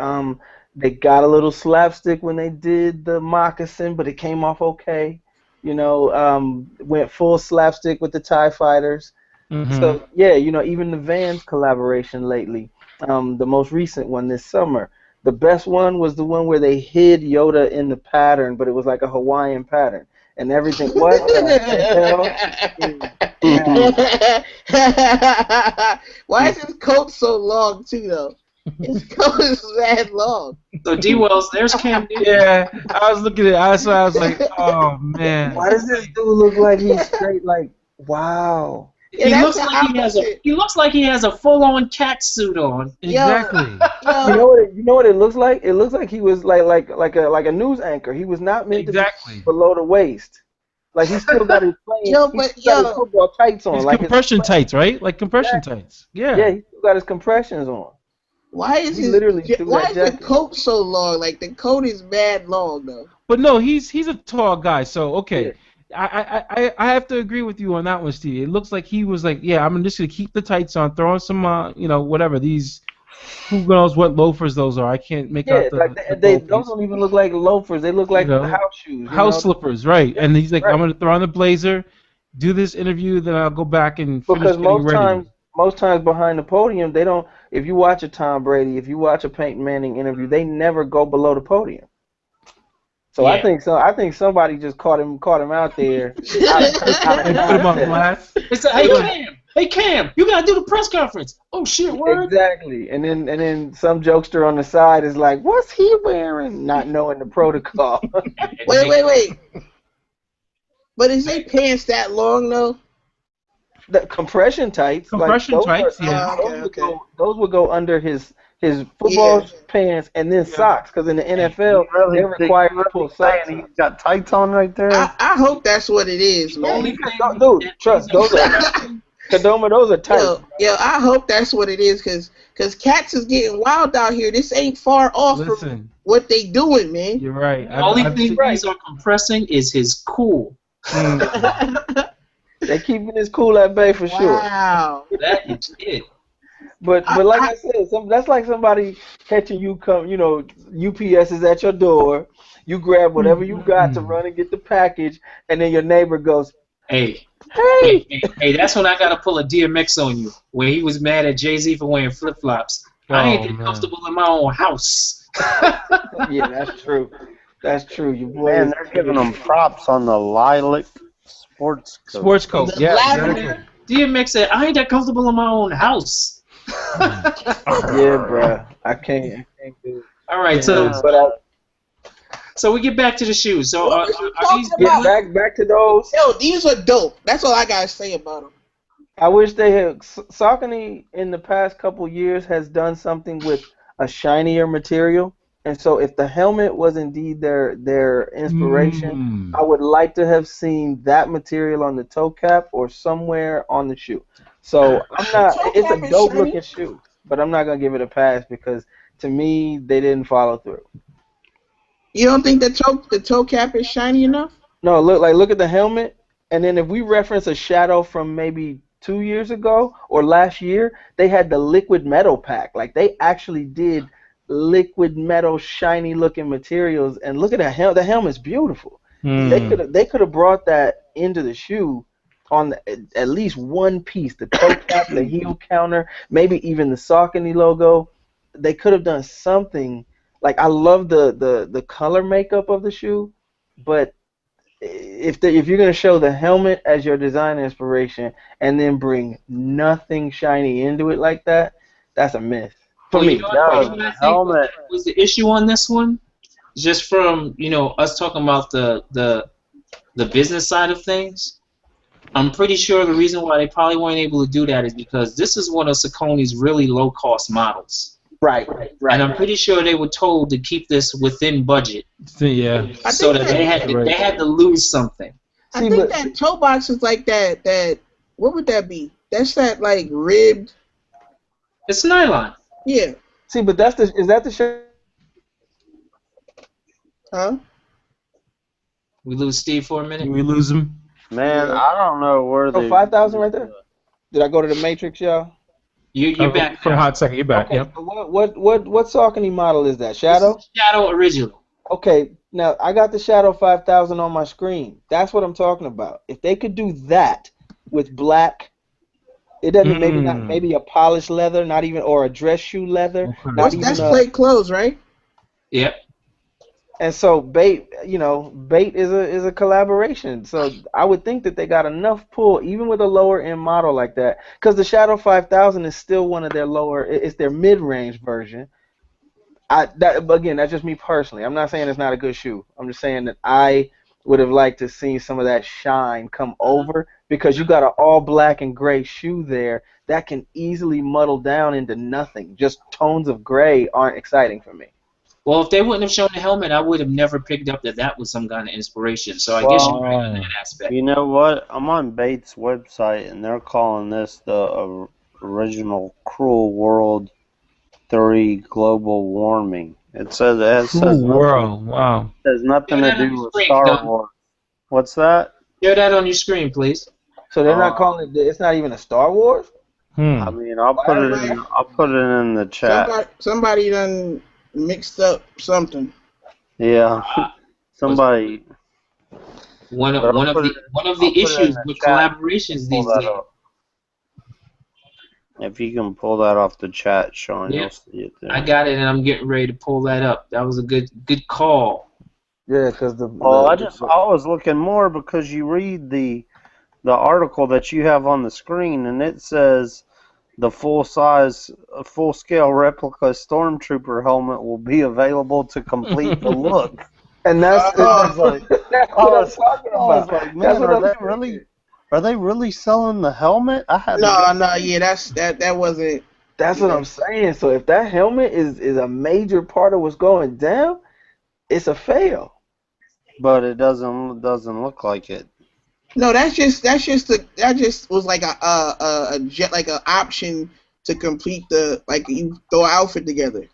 They got a little slapstick when they did the moccasin, but it came off okay. You know, went full slapstick with the TIE Fighters. So, yeah, you know, even the Vans collaboration lately, the most recent one this summer, the best one was the one where they hid Yoda in the pattern, but it was like a Hawaiian pattern. And everything, what the hell? Why is his coat so long, too, though? His coat is that long. So D Wells, there's Cam Newton. Yeah, I was looking at it. I was like, oh man. Why does this dude look like he's straight? Like, wow. Yeah, he looks like he has a full-on cat suit on. Exactly. You know what it looks like? It looks like he was like a news anchor. He was not meant to be below the waist. Like he's still got his football tights on. His like compression tights, right? Like compression tights. Yeah. Yeah, he still got his compressions on. Why is the coat so long? Like the coat is mad long though. But no, he's a tall guy, so okay. Yeah. I have to agree with you on that one, Steve. It looks like he was like, yeah, I'm just gonna keep the tights on, throw on some whatever these, who knows what loafers those are. I can't make out those don't even look like loafers. They look like house shoes. House slippers, right? And he's like, I'm gonna throw on the blazer, do this interview, then I'll go back and finish getting ready. Most times behind the podium, they don't. If you watch a Tom Brady, if you watch a Peyton Manning interview, they never go below the podium. So yeah. I think somebody just caught him out there. Put him on blast. It's hey Cam, you gotta do the press conference. Oh shit, word. Exactly. And then some jokester on the side is like, what's he wearing? Not knowing the protocol. Wait. But is they pants that long though? The compression tights. Compression tights, yeah. Those would go under his football pants and then socks, because in the NFL they're required to pull socks. He's got tights on right there. I hope that's what it is, man. Dude, trust those are Kadoma. Those are tight. Yo, I hope that's what it is, because cats is getting wild out here. This ain't far off. Listen, what they doing, man. You're right. The only thing seen- these are compressing is his cool. They're keeping his cool at bay for sure. Wow. That is it. But like I said, that's like somebody catching you UPS is at your door. You grab whatever you got to run and get the package, and then your neighbor goes, Hey, "Hey, that's when I gotta pull a DMX on you. When he was mad at Jay-Z for wearing flip-flops. I ain't that comfortable in my own house. yeah, that's true. That's true. Your boy Man, is they're giving them props on the lilac sports coat. Sports coat. The Yeah. lavender. DMX said, I ain't that comfortable in my own house. Yeah, bro. I can't do it. All right, so we get back to the shoes. So What was you are these talking about? Back to those. Yo, these are dope. That's all I gotta say about them. I wish they had. Saucony in the past couple years has done something with a shinier material, and so if the helmet was indeed their inspiration, I would like to have seen that material on the toe cap or somewhere on the shoe. So I'm not. Toe It's cap a is dope shiny? looking shoe, but I'm not gonna give it a pass because to me they didn't follow through. You don't think the toe cap is shiny enough? No, look at the helmet, and then if we reference a shadow from maybe 2 years ago or last year, they had the liquid metal pack. Like they actually did liquid metal, shiny looking materials. And look at that helmet. The helmet's beautiful. They could have brought that into the shoe on at least one piece, the toe cap, the heel counter, maybe even the Saucony logo. They could have done something. Like I love the color makeup of the shoe, but if you're gonna show the helmet as your design inspiration and then bring nothing shiny into it like that, that's a miss for me. You know what I think helmet. was the issue on this one? Just from us talking about the business side of things. I'm pretty sure the reason why they probably weren't able to do that is because this is one of Saucony's really low cost models. Right. And I'm pretty sure they were told to keep this within budget. Yeah. So that they had to lose something. I think that toe box is like that. What would that be? That's that like ribbed. It's nylon. Yeah. See, but is that the shirt? Huh? We lose Steve for a minute. We lose him. Man, I don't know where they. 5,000 right there. Did I go to the Matrix, y'all? You're back for a hot second. You're back. Okay, Yep. so what Saucony model is that? Shadow? Shadow original. Okay, now I got the Shadow 5000 on my screen. That's what I'm talking about. If they could do that with black, it doesn't maybe a polished leather, not even or a dress shoe leather. Okay. That's plate clothes, right? Yep. And so Bait is a collaboration. So I would think that they got enough pull, even with a lower end model like that, because the Shadow 5000 is still one of their lower. It's their mid range version. Again, that's just me personally. I'm not saying it's not a good shoe. I'm just saying that I would have liked to see some of that shine come over because you got an all black and gray shoe there that can easily muddle down into nothing. Just tones of gray aren't exciting for me. Well, if they wouldn't have shown the helmet, I would have never picked up that was some kind of inspiration. So I guess you're right on that aspect. You know what? I'm on Bates' website, and they're calling this the original Cruel World 3 global warming. It says World. Wow. It has nothing to do with Star Wars. What's that? Share that on your screen, please. So they're not calling it. It's not even a Star Wars. I mean, I'll put it in the chat. Somebody done mixed up something. Yeah. Somebody. One of the issues with collaborations these days. If you can pull that off the chat, Sean, Yeah. you'll see it there. I got it, and I'm getting ready to pull that up. That was a good call. Yeah, because I was looking more because you read the article that you have on the screen, and it says the full-scale replica Stormtrooper helmet will be available to complete the look. And that's what I'm talking I was about. like, man, are they really selling the helmet? That wasn't. That's what I'm saying. So if that helmet is a major part of what's going down, it's a fail. But it doesn't look like it. No, that just was like a option to complete you throw an outfit together.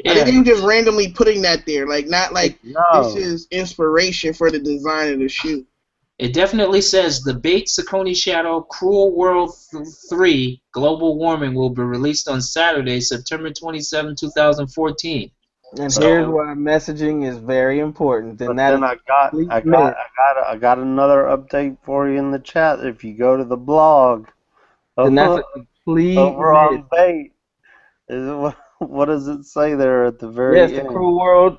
I Yeah. think they were just randomly putting that there, like not like this No. is inspiration for the design of the shoe. It definitely says the Bait Saucony Shadow Cruel World 3 Global Warming will be released on Saturday, September 27, 2014. And So- here's why messaging is very important. But And that then is I got another update for you in the chat. If you go to the blog, and that's a complete over on myth. Bait, what does it say there at the very Yes, the end? Cruel World.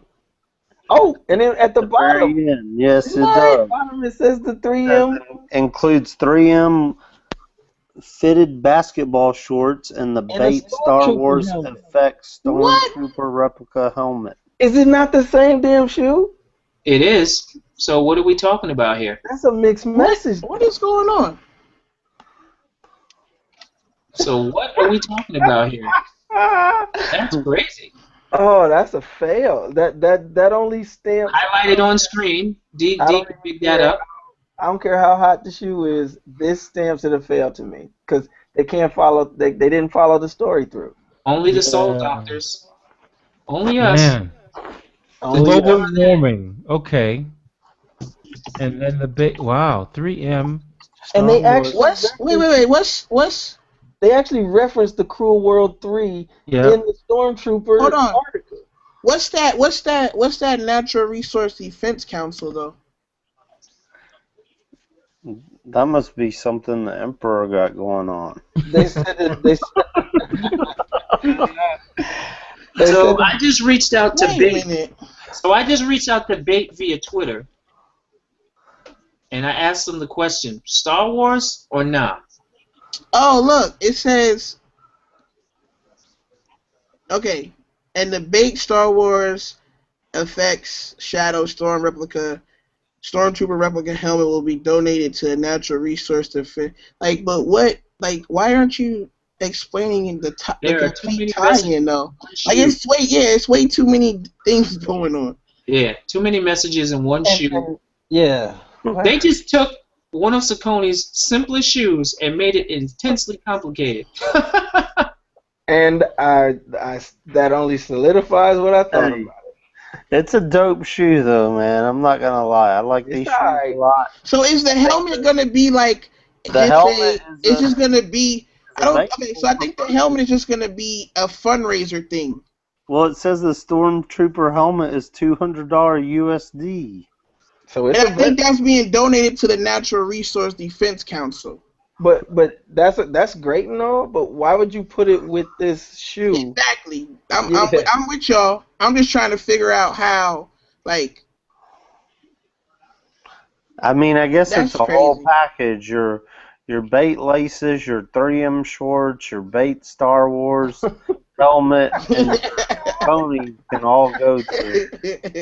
Oh, and then at the bottom, Very end. Yes, it at does. the bottom it says the 3M. Includes 3M fitted basketball shorts and the And a Bait Star Stormtrooper Wars helmet. Effect What? Stormtrooper replica helmet. Is it not the same damn shoe? It is. So what are we talking about here? That's a mixed message. What is going on? So what are we talking about here? That's crazy. Oh, that's a fail. That only stamps. Highlighted on screen. D I don't can pick that up. I don't care how hot the shoe is. This stamps it a fail to me because they can't follow. They didn't follow the story through. Only the Sole Yeah. Doctors. Only us. Man, Only global warming. Okay. And then the big. Wow, 3M. And they Star Wars. actually Wait. What's? They actually referenced the Cruel World 3 Yeah. in the Stormtrooper Hold on. article. What's that Natural Resource Defense Council though? That must be something the Emperor got going on. They said that they So said I just reached out to Wait a Bait. minute. So I just reached out to Bait via Twitter, and I asked them the question: Star Wars or nah? Oh, look, it says. Okay, and the Bait Star Wars Effects Shadow Stormtrooper replica helmet will be donated to a natural resource defense. Like, but what? Like, why aren't you explaining in the There are too many complete tie-in though? Like, it's way too many things going on. Yeah, too many messages in one shoe. yeah. They just took one of Saucony's simplest shoes and made it intensely complicated. And I that only solidifies what I thought Hey. about it. It's a dope shoe, though, man. I'm not gonna lie. I like these shoes alright. a lot. So is the helmet gonna be like? The helmet it's is just gonna be. I don't. Right. Okay, so I think the helmet is just gonna be a fundraiser thing. Well, it says the Stormtrooper helmet is $200 USD. So it's And I a think that's being donated to the Natural Resource Defense Council. but that's great and all, but why would you put it with this shoe? Exactly. I'm Yeah. I'm with y'all. I'm just trying to figure out how, like, I mean, I guess That's it's a whole crazy. package. Your Bait laces, your 3M shorts, your Bait Star Wars helmet, and Tony can all go to.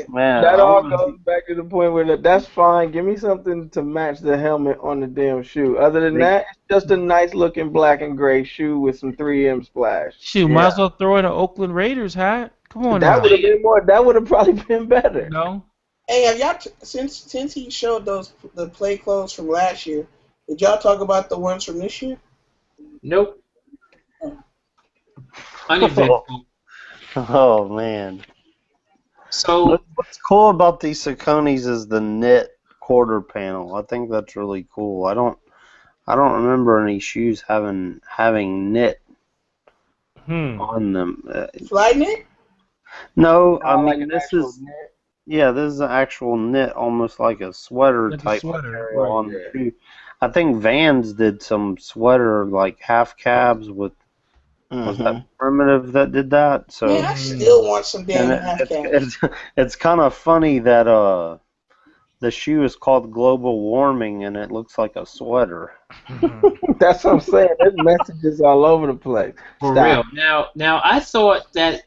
Man, That I all wanna goes back to the point where that's fine. Give me something to match the helmet on the damn shoe. Other than that, it's just a nice looking black and gray shoe with some 3M splash. Shoot, might as well throw in an Oakland Raiders hat. Come on That now. would have been more. That would have probably been better. You know? Hey, have y'all since he showed the play clothes from last year? Did y'all talk about the ones from this year? Nope. Uneventful. Oh man. So What's cool about these Sauconys is the knit quarter panel. I think that's really cool. I don't remember any shoes having knit on them. Sliding it? No, I Like mean an this actual is knit. yeah, this is an actual knit, almost like a sweater Like a type sweater, material right, on the shoe. I think Vans did some sweater like half cabs with was that Primitive that did that? So Man, I still want some damn and half cap. it's kind of funny that the shoe is called Global Warming and it looks like a sweater. That's what I'm saying. There's messages all over the place. for Stop. real. Now I thought that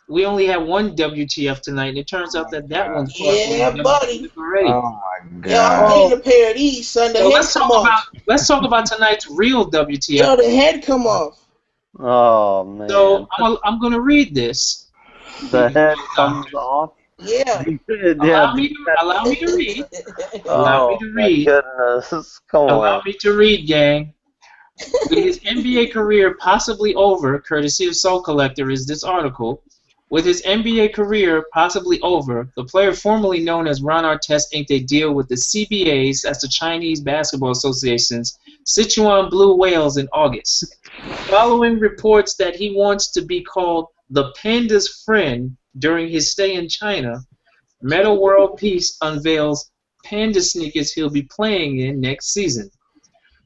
we only had one WTF tonight, and it turns out that one's Yeah, buddy. already. Oh my Yo, I'm god. getting a pair of these, son. The So head come off. let's talk about tonight's real WTF. Yo, the head come off. Oh man. So I'm gonna read this. the head comes off. Yeah. Allow me to read. Allow me to my read. goodness. Come Allow on. me to read, gang. With his NBA career possibly over, courtesy of Soul Collector, is this article. With his NBA career possibly over, the player formerly known as Ron Artest inked a deal with the CBA's, that's the Chinese Basketball Association's, Sichuan Blue Whales in August. Following reports that he wants to be called the Panda's friend during his stay in China, Meta World Peace unveils Panda sneakers he'll be playing in next season.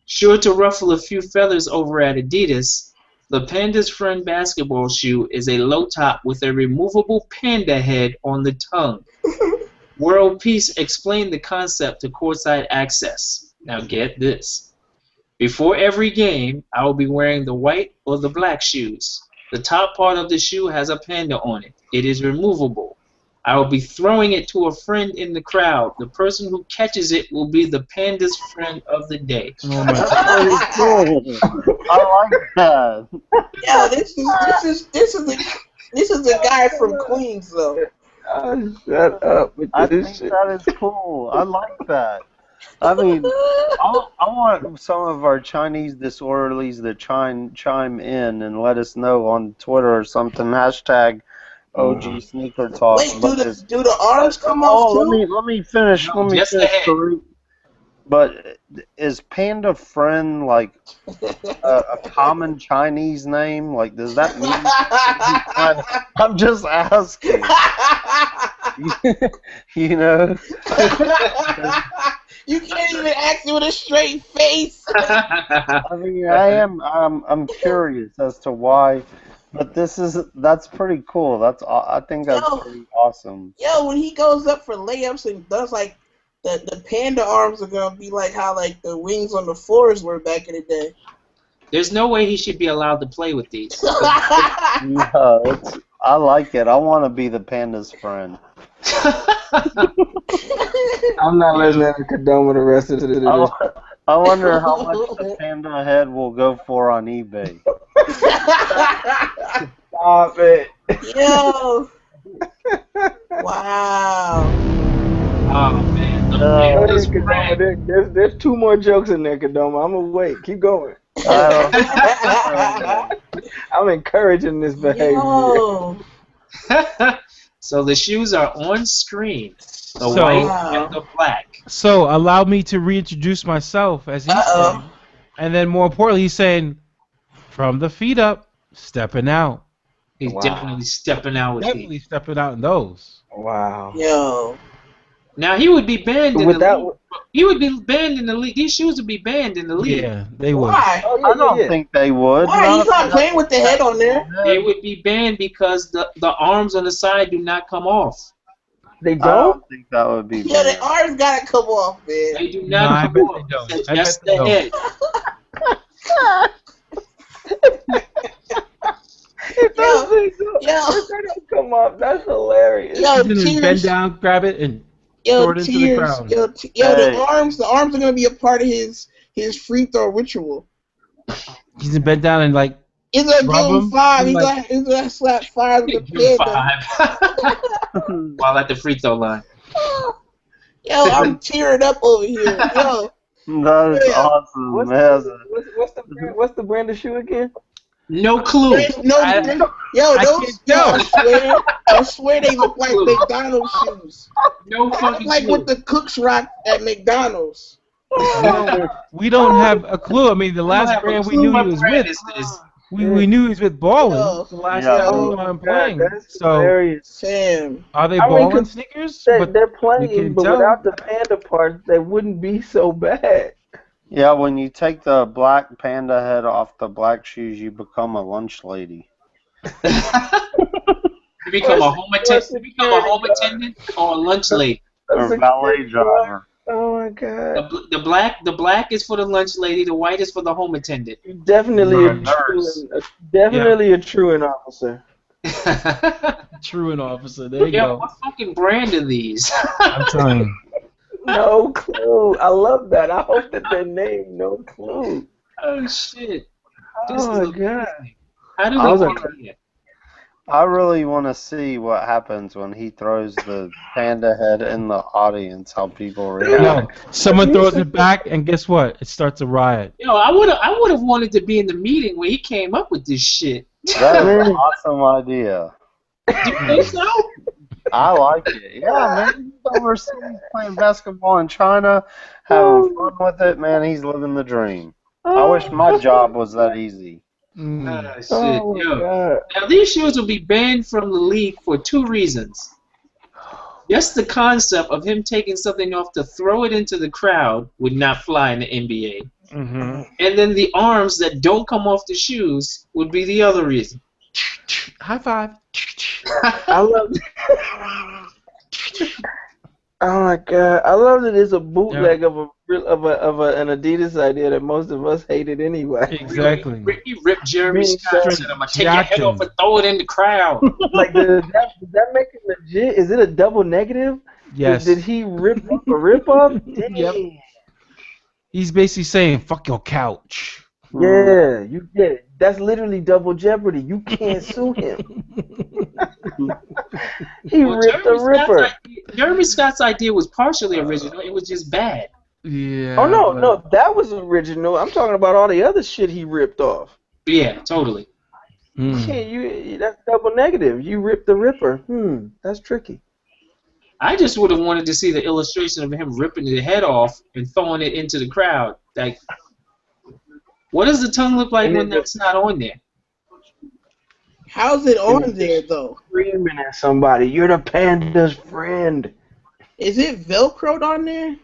Sure to ruffle a few feathers over at Adidas, the Panda's Friend basketball shoe is a low top with a removable panda head on the tongue. World Peace explained the concept to Courtside Access. Now get this. Before every game, I will be wearing the white or the black shoes. The top part of the shoe has a panda on it. It is removable. I will be throwing it to a friend in the crowd. The person who catches it will be the Panda's Friend of the day. Oh my God. That's pretty cool. I like that. Yeah, this is a guy from Queens though. Oh, shut up with I this think shit. that is cool. I like that. I mean, I want some of our Chinese disorderlies to chime in and let us know on Twitter or something. Hashtag OG Sneaker Talk. Wait, do the arms come off too? Let me finish. No, let me just the finish. head. Farouk. But is Panda Friend like a common Chinese name? Like, does that mean? I'm just asking. You know. You can't even ask me with a straight face. I mean, I'm curious as to why, but that's pretty cool. I think that's pretty awesome. Yo, when he goes up for layups and does like the panda arms are gonna be like how like the wings on the floors were back in the day. There's no way he should be allowed to play with these. Yeah, I like it. I want to be the Panda's friend. I'm not listening to Kadoma the rest of this. I wonder how much the panda head will go for on eBay. Stop it. Yo. Wow. Oh man, the Go Panda's ahead, Kadoma. friend. There's 2 more jokes in there, Kadoma. I'm gonna wait. Keep going. I'm encouraging this behavior. Yo. So the shoes are on screen. The So- white and the black. So allow me to reintroduce myself, as he's saying, and then more importantly, he's saying, from the feet up, stepping out. He's Wow. definitely stepping out with Definitely these. stepping out in those. Wow. Yo. Now he would be banned in the Without- league. He would be banned in the league. These shoes would be banned in the league. Yeah, they would. Why? Oh, I don't think they would. Why? He's not playing with the head on there. They would be banned because the arms on the side do not come off. They I don't? don't think that would be. Yeah, the bad. arms gotta come off, man. They do No, I not bet come they off. don't. It's I just bet they the head. If those Yo. things don't- Yo. if they don't come off, that's hilarious. Yo, He's gonna bend tears. down, grab it, and Yo, throw it into the tears. crowd. Yo, Hey. the arms are gonna be a part of his free throw ritual. he's gonna bend down and like, He's gonna Rub give him him, 5. He's like- gonna slap 5 with the Give panda. 5 while at the free throw line. Yo, I'm tearing up over here. Yo, That is Yeah. awesome, What's man. what's the brand of shoe again? No clue. no, I those. can't tell. I swear they look like McDonald's shoes. No They look fucking like clue. what the cooks rock at McDonald's. we don't have a clue. I mean, the I don't last have a brand we clue knew what he was brand with, this is. we knew he was with Ballin. Yo. The last Yeah. time we Oh, saw my him God, playing. that's So hilarious. Sam. are they I mean, Ballin 'cause sneakers? They're But you playing, can but tell. without the panda part, they wouldn't be so bad. Yeah, when you take the black panda head off the black shoes, you become a lunch lady. You become a home attendant. You become a home attendant or a lunch lady. Or valet driver. Oh my God! The black is for the lunch lady. The white is for the home attendant. You're definitely You're a a nurse. definitely a truant officer. Truant officer. There you Yo, go. what fucking brand are these? I'm telling you. No clue. I love that. I hope that they're named No Clue. Oh shit! This Oh is my God! amazing. How do I was we a- get here? I really want to see what happens when he throws the panda head in the audience, how people react. No, someone throws it back, and guess what? It starts a riot. Yo, I would have wanted to be in the meeting when he came up with this shit. That is an awesome idea. Do you think so? I like it. Yeah, man. He's overseas playing basketball in China, having fun with it. Man, he's living the dream. I wish my job was that easy. Ah, shit. Oh my Yo. God. Now, these shoes will be banned from the league for 2 reasons. Just the concept of him taking something off to throw it into the crowd would not fly in the NBA. Mm-hmm. And then the arms that don't come off the shoes would be the other reason. High five. I love. Oh my God! I love that it's a bootleg of an Adidas idea that most of us hated anyway. Exactly. He ripped Jeremy Being Scott and so said, I'm going to take your head off and throw it in the crowd. Like, does that make it legit? Is it a double negative? Yes. Did he rip off a rip off? Yep. He's basically saying, "Fuck your couch." Yeah, you get it. That's literally double jeopardy. You can't sue him. He ripped a ripper. Jeremy Scott's idea was partially original. It was just bad. Yeah. Oh no, but- no, that was original. I'm talking about all the other shit he ripped off. Yeah, totally. Mm. Yeah, that's double negative. You ripped the ripper. That's tricky. I just would have wanted to see the illustration of him ripping the head off and throwing it into the crowd. Like, what does the tongue look like when that's not on there? How's it on there though? Screaming at somebody. You're the panda's friend. Is it Velcroed on there?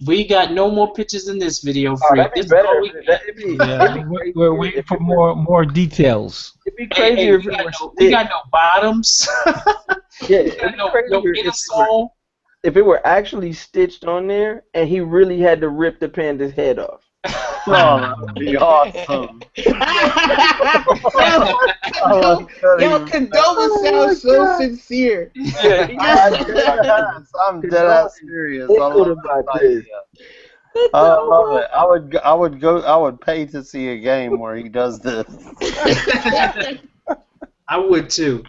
We got no more pictures in this video, Oh, Freak. that'd be This is all better. we got. It'd be We're waiting for more details. It'd be Hey, crazier we, if it got were we got no bottoms. Yeah, We it'd got be no crazier inner soul. if it were actually stitched on there and he really had to rip the panda's head off. Oh, that would be awesome. Yo, Condola sounds so sincere. I'm dead ass serious. I love about this this. idea. I love it. I would pay to see a game where he does this. I would too.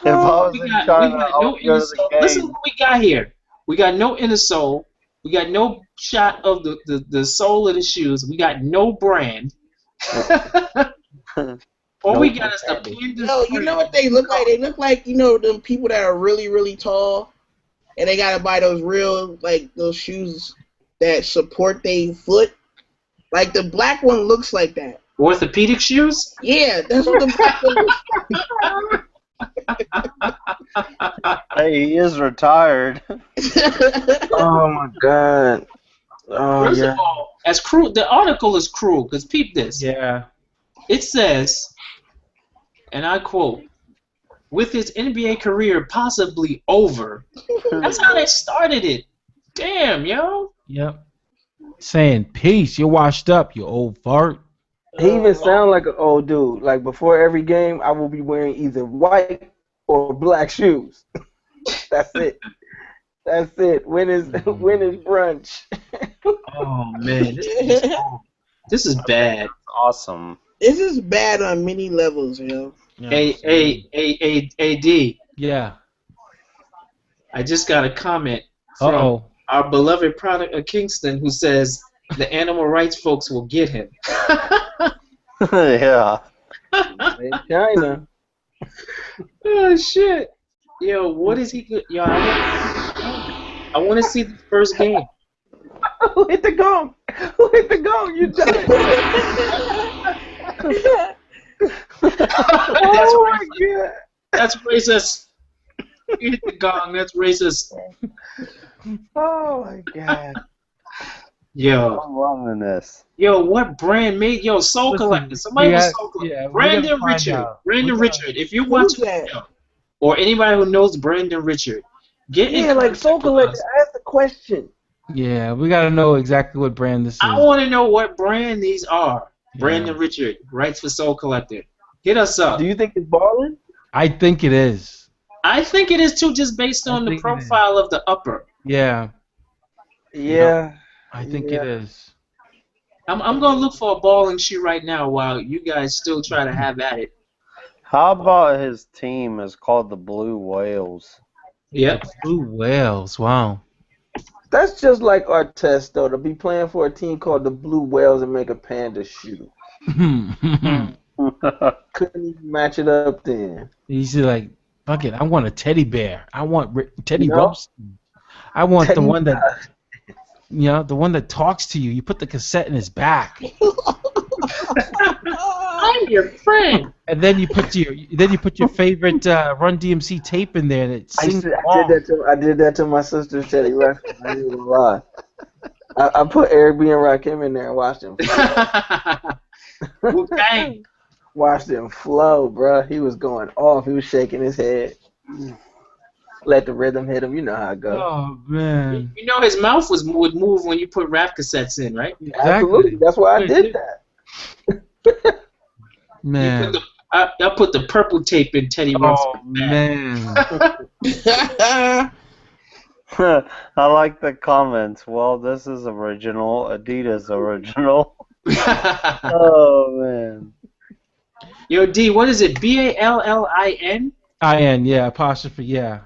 If I was in China, I would go to the game. Listen what we got here. We got no inner sole. We got no shot of the sole of the shoes. We got no brand. All we got is the panda. Yo, you know what they look like? They look like, you know, them people that are really, really tall, and they gotta buy those real, like, those shoes that support their foot. Like, the black one looks like that. Orthopedic shoes? Yeah, that's what the black one looks like. Hey, he is retired. Oh my God. Oh First yeah. of all, as cruel, the article is cruel, because peep this. Yeah. It says, and I quote, with his NBA career possibly over. That's how they started it. Damn, yo. Yep. Saying peace. You're washed up. You old fart. He even sound like an old dude. Like before every game, I will be wearing either white or black shoes. That's it. That's it. When is brunch? Oh man, this is bad. Awesome. This is bad on many levels, yo. AD. Yeah. I just got a comment from our beloved product of Kingston who says the animal rights folks will get him. Yeah. In China. Oh shit. Yo, what is he good? Yo, I want to see the first game. Who hit the gong? Who hit the gong? You done it. Oh my God. That's racist. You hit the gong. That's racist. Oh my God. Yo. I'm loving this. Yo, what brand made Soul Collector? Somebody was Soul Collector. Yeah, Brandon Richard. Brandon Richard. If you're watching the show, or anybody who knows Brandon Richard, get in like Soul Collector. Ask the question. Yeah, we gotta know exactly what brand this is. I want to know what brand these are. Brandon Richard, writes for Soul Collector. Hit us up. Do you think it's balling? I think it is. I think it is too, just based on the profile of the upper. Yeah. Yeah. I think it is. I'm gonna look for a balling shoe right now while you guys still try to have at it. How about his team is called the Blue Whales? Yep. Blue Whales. Wow. That's just like our test, though, to be playing for a team called the Blue Whales and make a panda shoe. Couldn't even match it up then. You see, like, Fuck it, I want a teddy bear. I want Teddy You know? Robson. I want the Teddy one that, the one that talks to you. You put the cassette in his back, I'm your friend. and then you put your favorite Run DMC tape in there, and it sings I did that to my sister's Teddy Ruxpin. I ain't gonna lie. I put Eric B. and Rakim in there and watched him. Okay. Watched him flow, bro. He was going off. He was shaking his head. Let the rhythm hit him. You know how it goes. Oh man! You know his mouth would move when you put rap cassettes in, right? Absolutely. That's why I did that. Man. I put the purple tape in Teddy Ruxpin. Oh man! I like the comments. Well, this is original. Adidas original. Oh man. Yo, D, what is it? BALLIN? IN, yeah, apostrophe, yeah.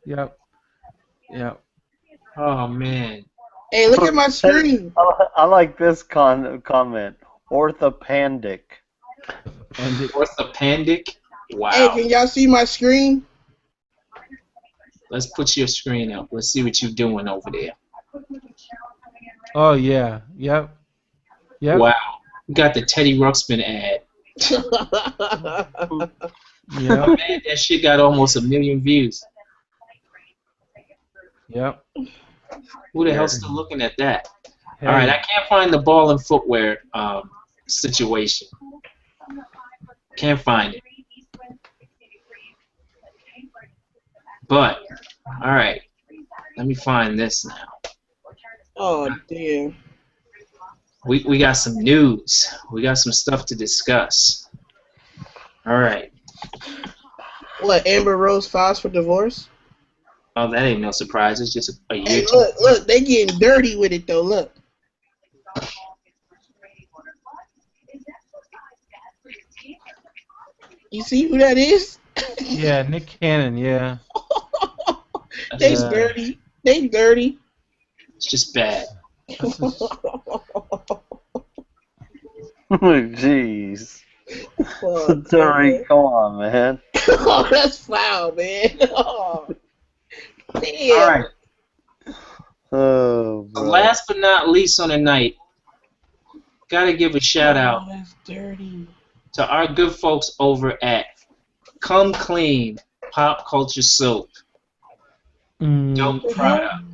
Yep. Oh man. Hey, look at my screen. I like this comment. Orthopedic. Orthopedic? Wow. Hey, can y'all see my screen? Let's put your screen up. Let's see what you're doing over there. Oh yeah. Yep. Wow. We got the Teddy Ruxpin ad. Yeah. Oh, man, that shit got almost 1 million views. Yep. Who the hell's still looking at that? Hey. All right, I can't find the ball and footwear situation. Can't find it. But, all right, let me find this now. Oh, damn. We got some news. We got some stuff to discuss. All right. What, Amber Rose files for divorce? Oh, that ain't no surprise. It's just a year. Hey, look, they getting dirty with it, though, look. You see who that is? Yeah, Nick Cannon, yeah. They dirty. They dirty. It's just bad. Jeez. Oh, Dirty, come on, man. oh, that's foul, man. Oh, damn. All right. Oh, bro. Last but not least on the night, gotta give a shout out Oh, that's dirty. to our good folks over at Come Clean Pop Culture Soap. Dope product.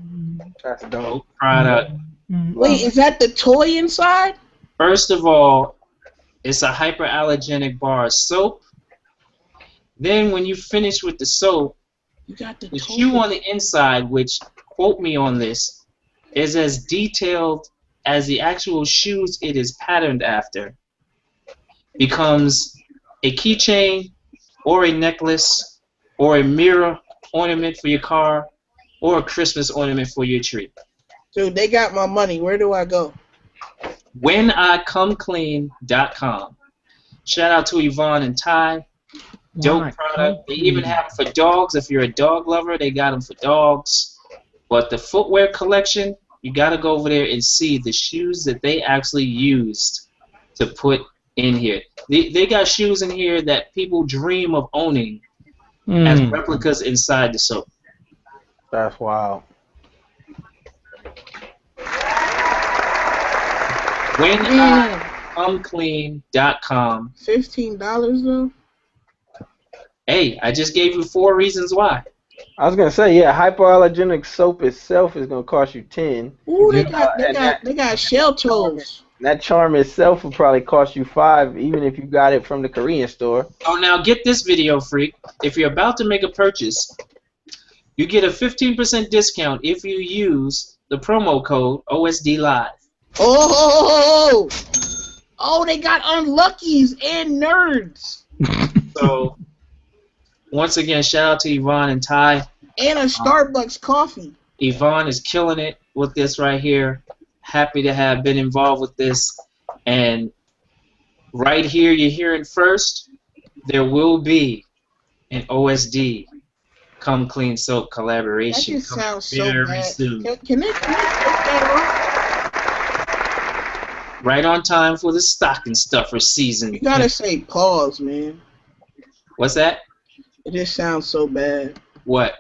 That's dope. Dope product. Wait, is that the toy inside? First of all, it's a hyperallergenic bar of soap. Then when you finish with the soap, You got the the toy. shoe on the inside, which, quote me on this, is as detailed as the actual shoes it is patterned after, becomes a keychain or a necklace or a mirror ornament for your car or a Christmas ornament for your tree. Dude, they got my money. Where do I go? WhenIComeClean.com. Shout out to Yvonne and Ty. Dope product. They even have them for dogs. If you're a dog lover, they got them for dogs. But the footwear collection, you got to go over there and see the shoes that they actually used to put in here. They got shoes in here that people dream of owning as replicas inside the soap. That's wild. WhenIComeClean.com. $15 though? Hey, I just gave you 4 reasons why. I was gonna say, yeah, hypoallergenic soap itself is gonna cost you 10. Ooh, they got shell toes. That charm itself will probably cost you 5, even if you got it from the Korean store. Oh, now get this, video freak. If you're about to make a purchase, you get a 15% discount if you use the promo code OSD Live. Oh, they got unluckies and nerds. So, once again, shout out to Yvonne and Ty. And a Starbucks coffee. Yvonne is killing it with this right here. Happy to have been involved with this. And right here, you're hearing first, there will be an OSD Come Clean Soap That collaboration just coming sounds so very bad. soon. Can they take that Right on time for the stocking stuffer off? season. You gotta say pause, man. What's that? It just sounds so bad. What?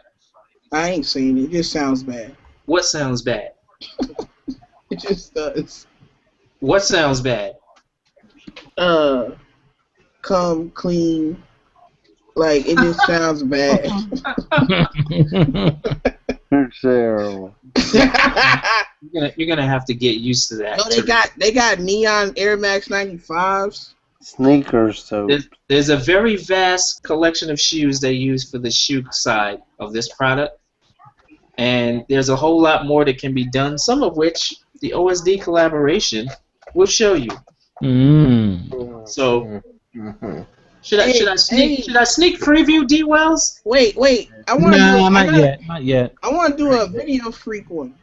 I ain't saying it. It just sounds bad. What sounds bad? It just does. What sounds bad? Come clean. Like, it just sounds bad. It's terrible. You're gonna have to get used to that. No, they got neon Air Max 95s. Sneakers, so. There's a very vast collection of shoes they use for the shoe side of this product, and there's a whole lot more that can be done. Some of which the OSD collaboration will show you. So. Should I sneak preview D Wells? Wait. I want to Not yet. I want to do a video freak one.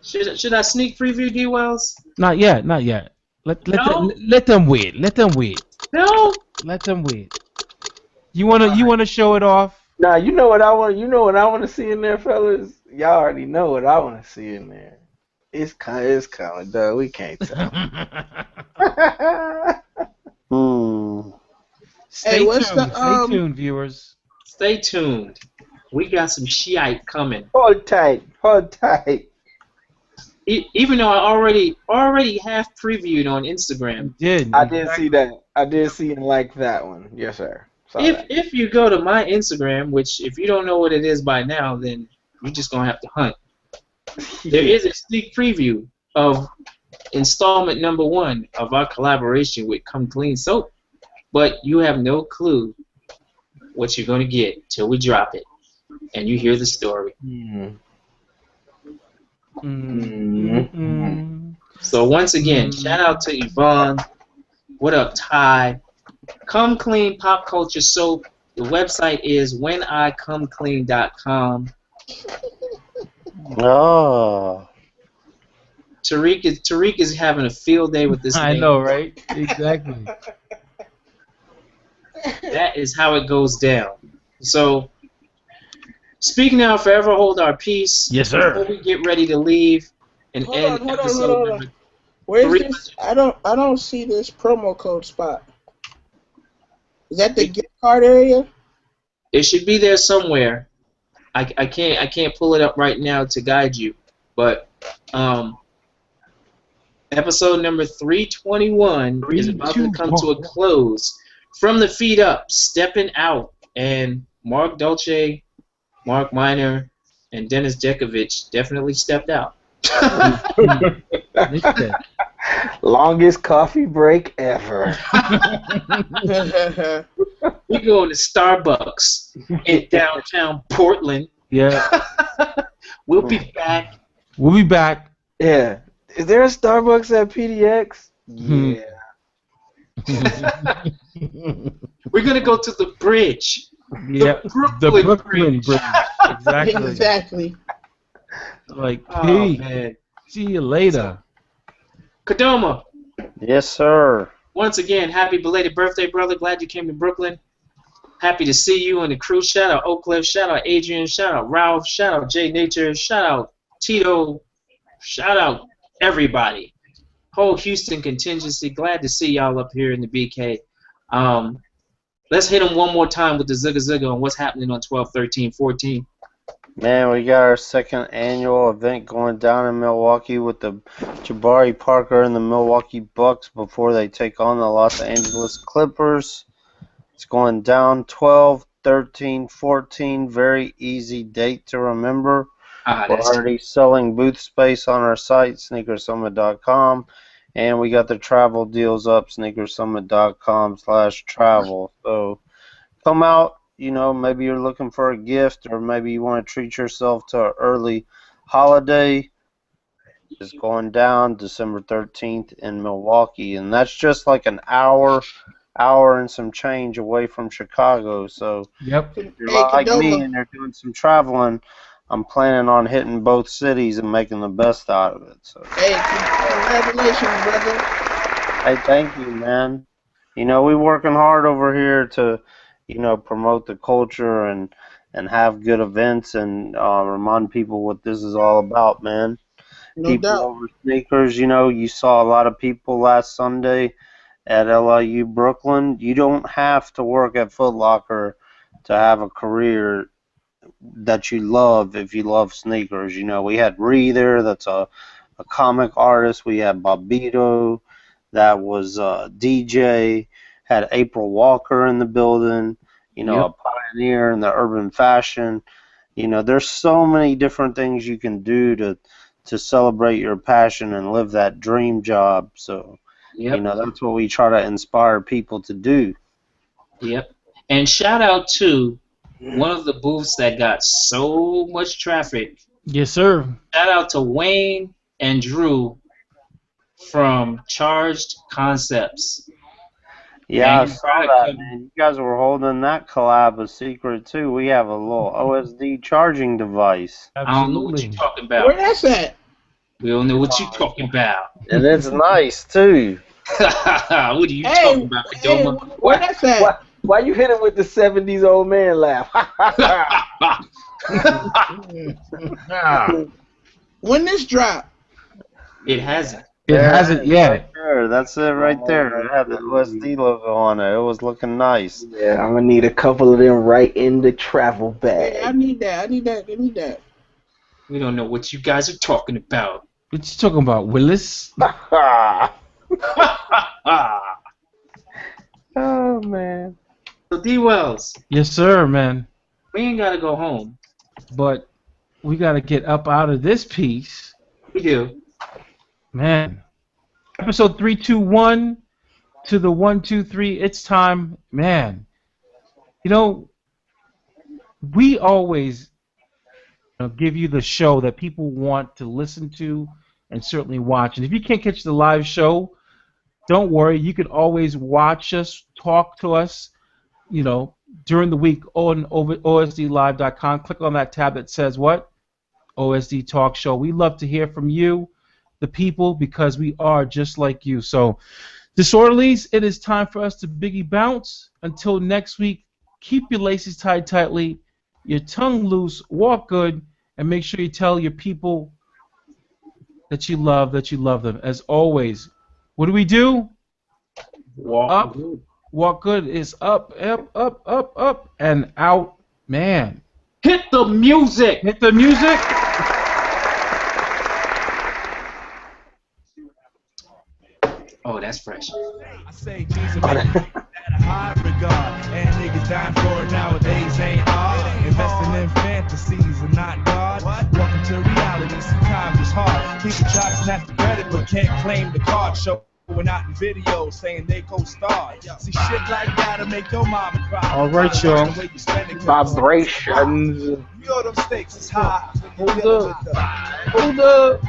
Should I sneak preview D Wells? Not yet. Let them wait. No. Let them wait. You wanna show it off? Nah, you know what I want to see in there, fellas. Y'all already know what I want to see in there. It's coming, dog. We can't tell. Stay tuned, viewers. Stay tuned. We got some shite coming. Hold tight. Even though I already have previewed on Instagram. I did see that. I did see and like that one. Yes, sir. If you go to my Instagram, which if you don't know what it is by now, then you're just gonna have to hunt. There is a sneak preview of installment number 1 of our collaboration with Come Clean Soap. But you have no clue what you're going to get till we drop it and you hear the story. So once again, shout out to Yvonne. What up, Ty? Come Clean Pop Culture Soap. The website is whenIcomeclean.com. Oh. Tariq is having a field day with this I name. know, right? Exactly. That is how it goes down. So, speaking now, forever hold our peace. Yes, sir. Before we get ready to leave and end episode number. Where's this? I don't see this promo code spot. Is that the gift card area? It should be there somewhere. I can't pull it up right now to guide you, but episode number 321 is about to come to a close. From the feet up, Steppin out, and Mark Dolce, Mark Miner, and Dennis Jekovich definitely stepped out. Longest coffee break ever. We going to Starbucks in downtown Portland. Yeah. We'll be back. Yeah. Is there a Starbucks at PDX? Yeah. We're gonna go to the bridge. Yeah, the Brooklyn Bridge. Exactly. Exactly. Like, Oh, man. see you later. Kadoma, Yes, sir. once again, happy belated birthday, brother. Glad you came to Brooklyn. Happy to see you and the crew. Shout out Oak Cliff. Shout out Adrian. Shout out Ralph. Shout out Jay Nature. Shout out Tito. Shout out everybody. Whole Houston contingency. Glad to see y'all up here in the BK. Let's hit them one more time with the Zugga Zugga on what's happening on 12/13/14. Man, we got our second annual event going down in Milwaukee with the Jabari Parker and the Milwaukee Bucks before they take on the Los Angeles Clippers. It's going down 12/13/14. Very easy date to remember. We're already selling booth space on our site, sneakersummit.com. And we got the travel deals up, sneakersummit.com/travel. So come out, you know, maybe you're looking for a gift or maybe you want to treat yourself to an early holiday. It's going down December 13th in Milwaukee. And that's just like an hour and some change away from Chicago. So Yep. if you're like me and you're doing some traveling, I'm planning on hitting both cities and making the best out of it. So. Hey, congratulations, brother. Hey, thank you, man. You know, we're working hard over here to, you know, promote the culture and have good events and remind people what this is all about, man. No People doubt. over sneakers, you know, you saw a lot of people last Sunday at LIU Brooklyn. You don't have to work at Foot Locker to have a career that you love if you love sneakers. You know, we had Ree there, that's a comic artist. We had Bobito, that was a DJ. Had April Walker in the building, you know, Yep. a pioneer in the urban fashion. You know, there's so many different things you can do to celebrate your passion and live that dream job. So, you Yep. know, that's what we try to inspire people to do. Yep. And shout out to one of the booths that got so much traffic. Yes, sir. Shout out to Wayne and Drew from Charged Concepts. Yeah, I Man, saw that, man. You guys were holding that collab a secret, too. We have a little OSD charging device. I don't know what Absolutely. you're talking Where about. that's at? We don't know what you're talking about. And it's nice, too. What are you Hey, talking about, hey, Kadoma? where that's at? Why you hit him with the 70s old man laugh? When this drop? It hasn't. It hasn't yet. Right there. That's it right there. It had the OSD logo on it. It was looking nice. Yeah, I'm gonna need a couple of them right in the travel Hey, I bag. need that. I need that. I need that. We don't know what you guys are talking about. What you talking about, Willis? Oh, man. So D Wells, Yes, sir, man. we ain't gotta go home. But we got to get up out of this piece. We do. Man. Episode 321 to the 123. It's time. Man. You know, we always give you the show that people want to listen to and certainly watch. And if you can't catch the live show, don't worry. You can always watch us, talk to us, you know, during the week on OSDLive.com. Click on that tab that says what? OSD Talk Show. We love to hear from you, the people, because we are just like you. So, Disorderlies, it is time for us to biggie bounce. Until next week, keep your laces tied tightly, your tongue loose, walk good, and make sure you tell your people that you love them. As always, what do? Walk. Up. Walk good is up, and out. Man. Hit the music. Hit the music. Oh, that's fresh. I say Jesus at a high regard, and niggas dying for it nowadays ain't hard. Investing in fantasies and not God. Welcome to reality. Sometimes it's hard. People try to snatch the credit but can't claim the card. Showing out in videos saying they co-starred. See shit like that'll make your mama cry. All right, y'all. Vibrations. You know them stakes is high. Hold up.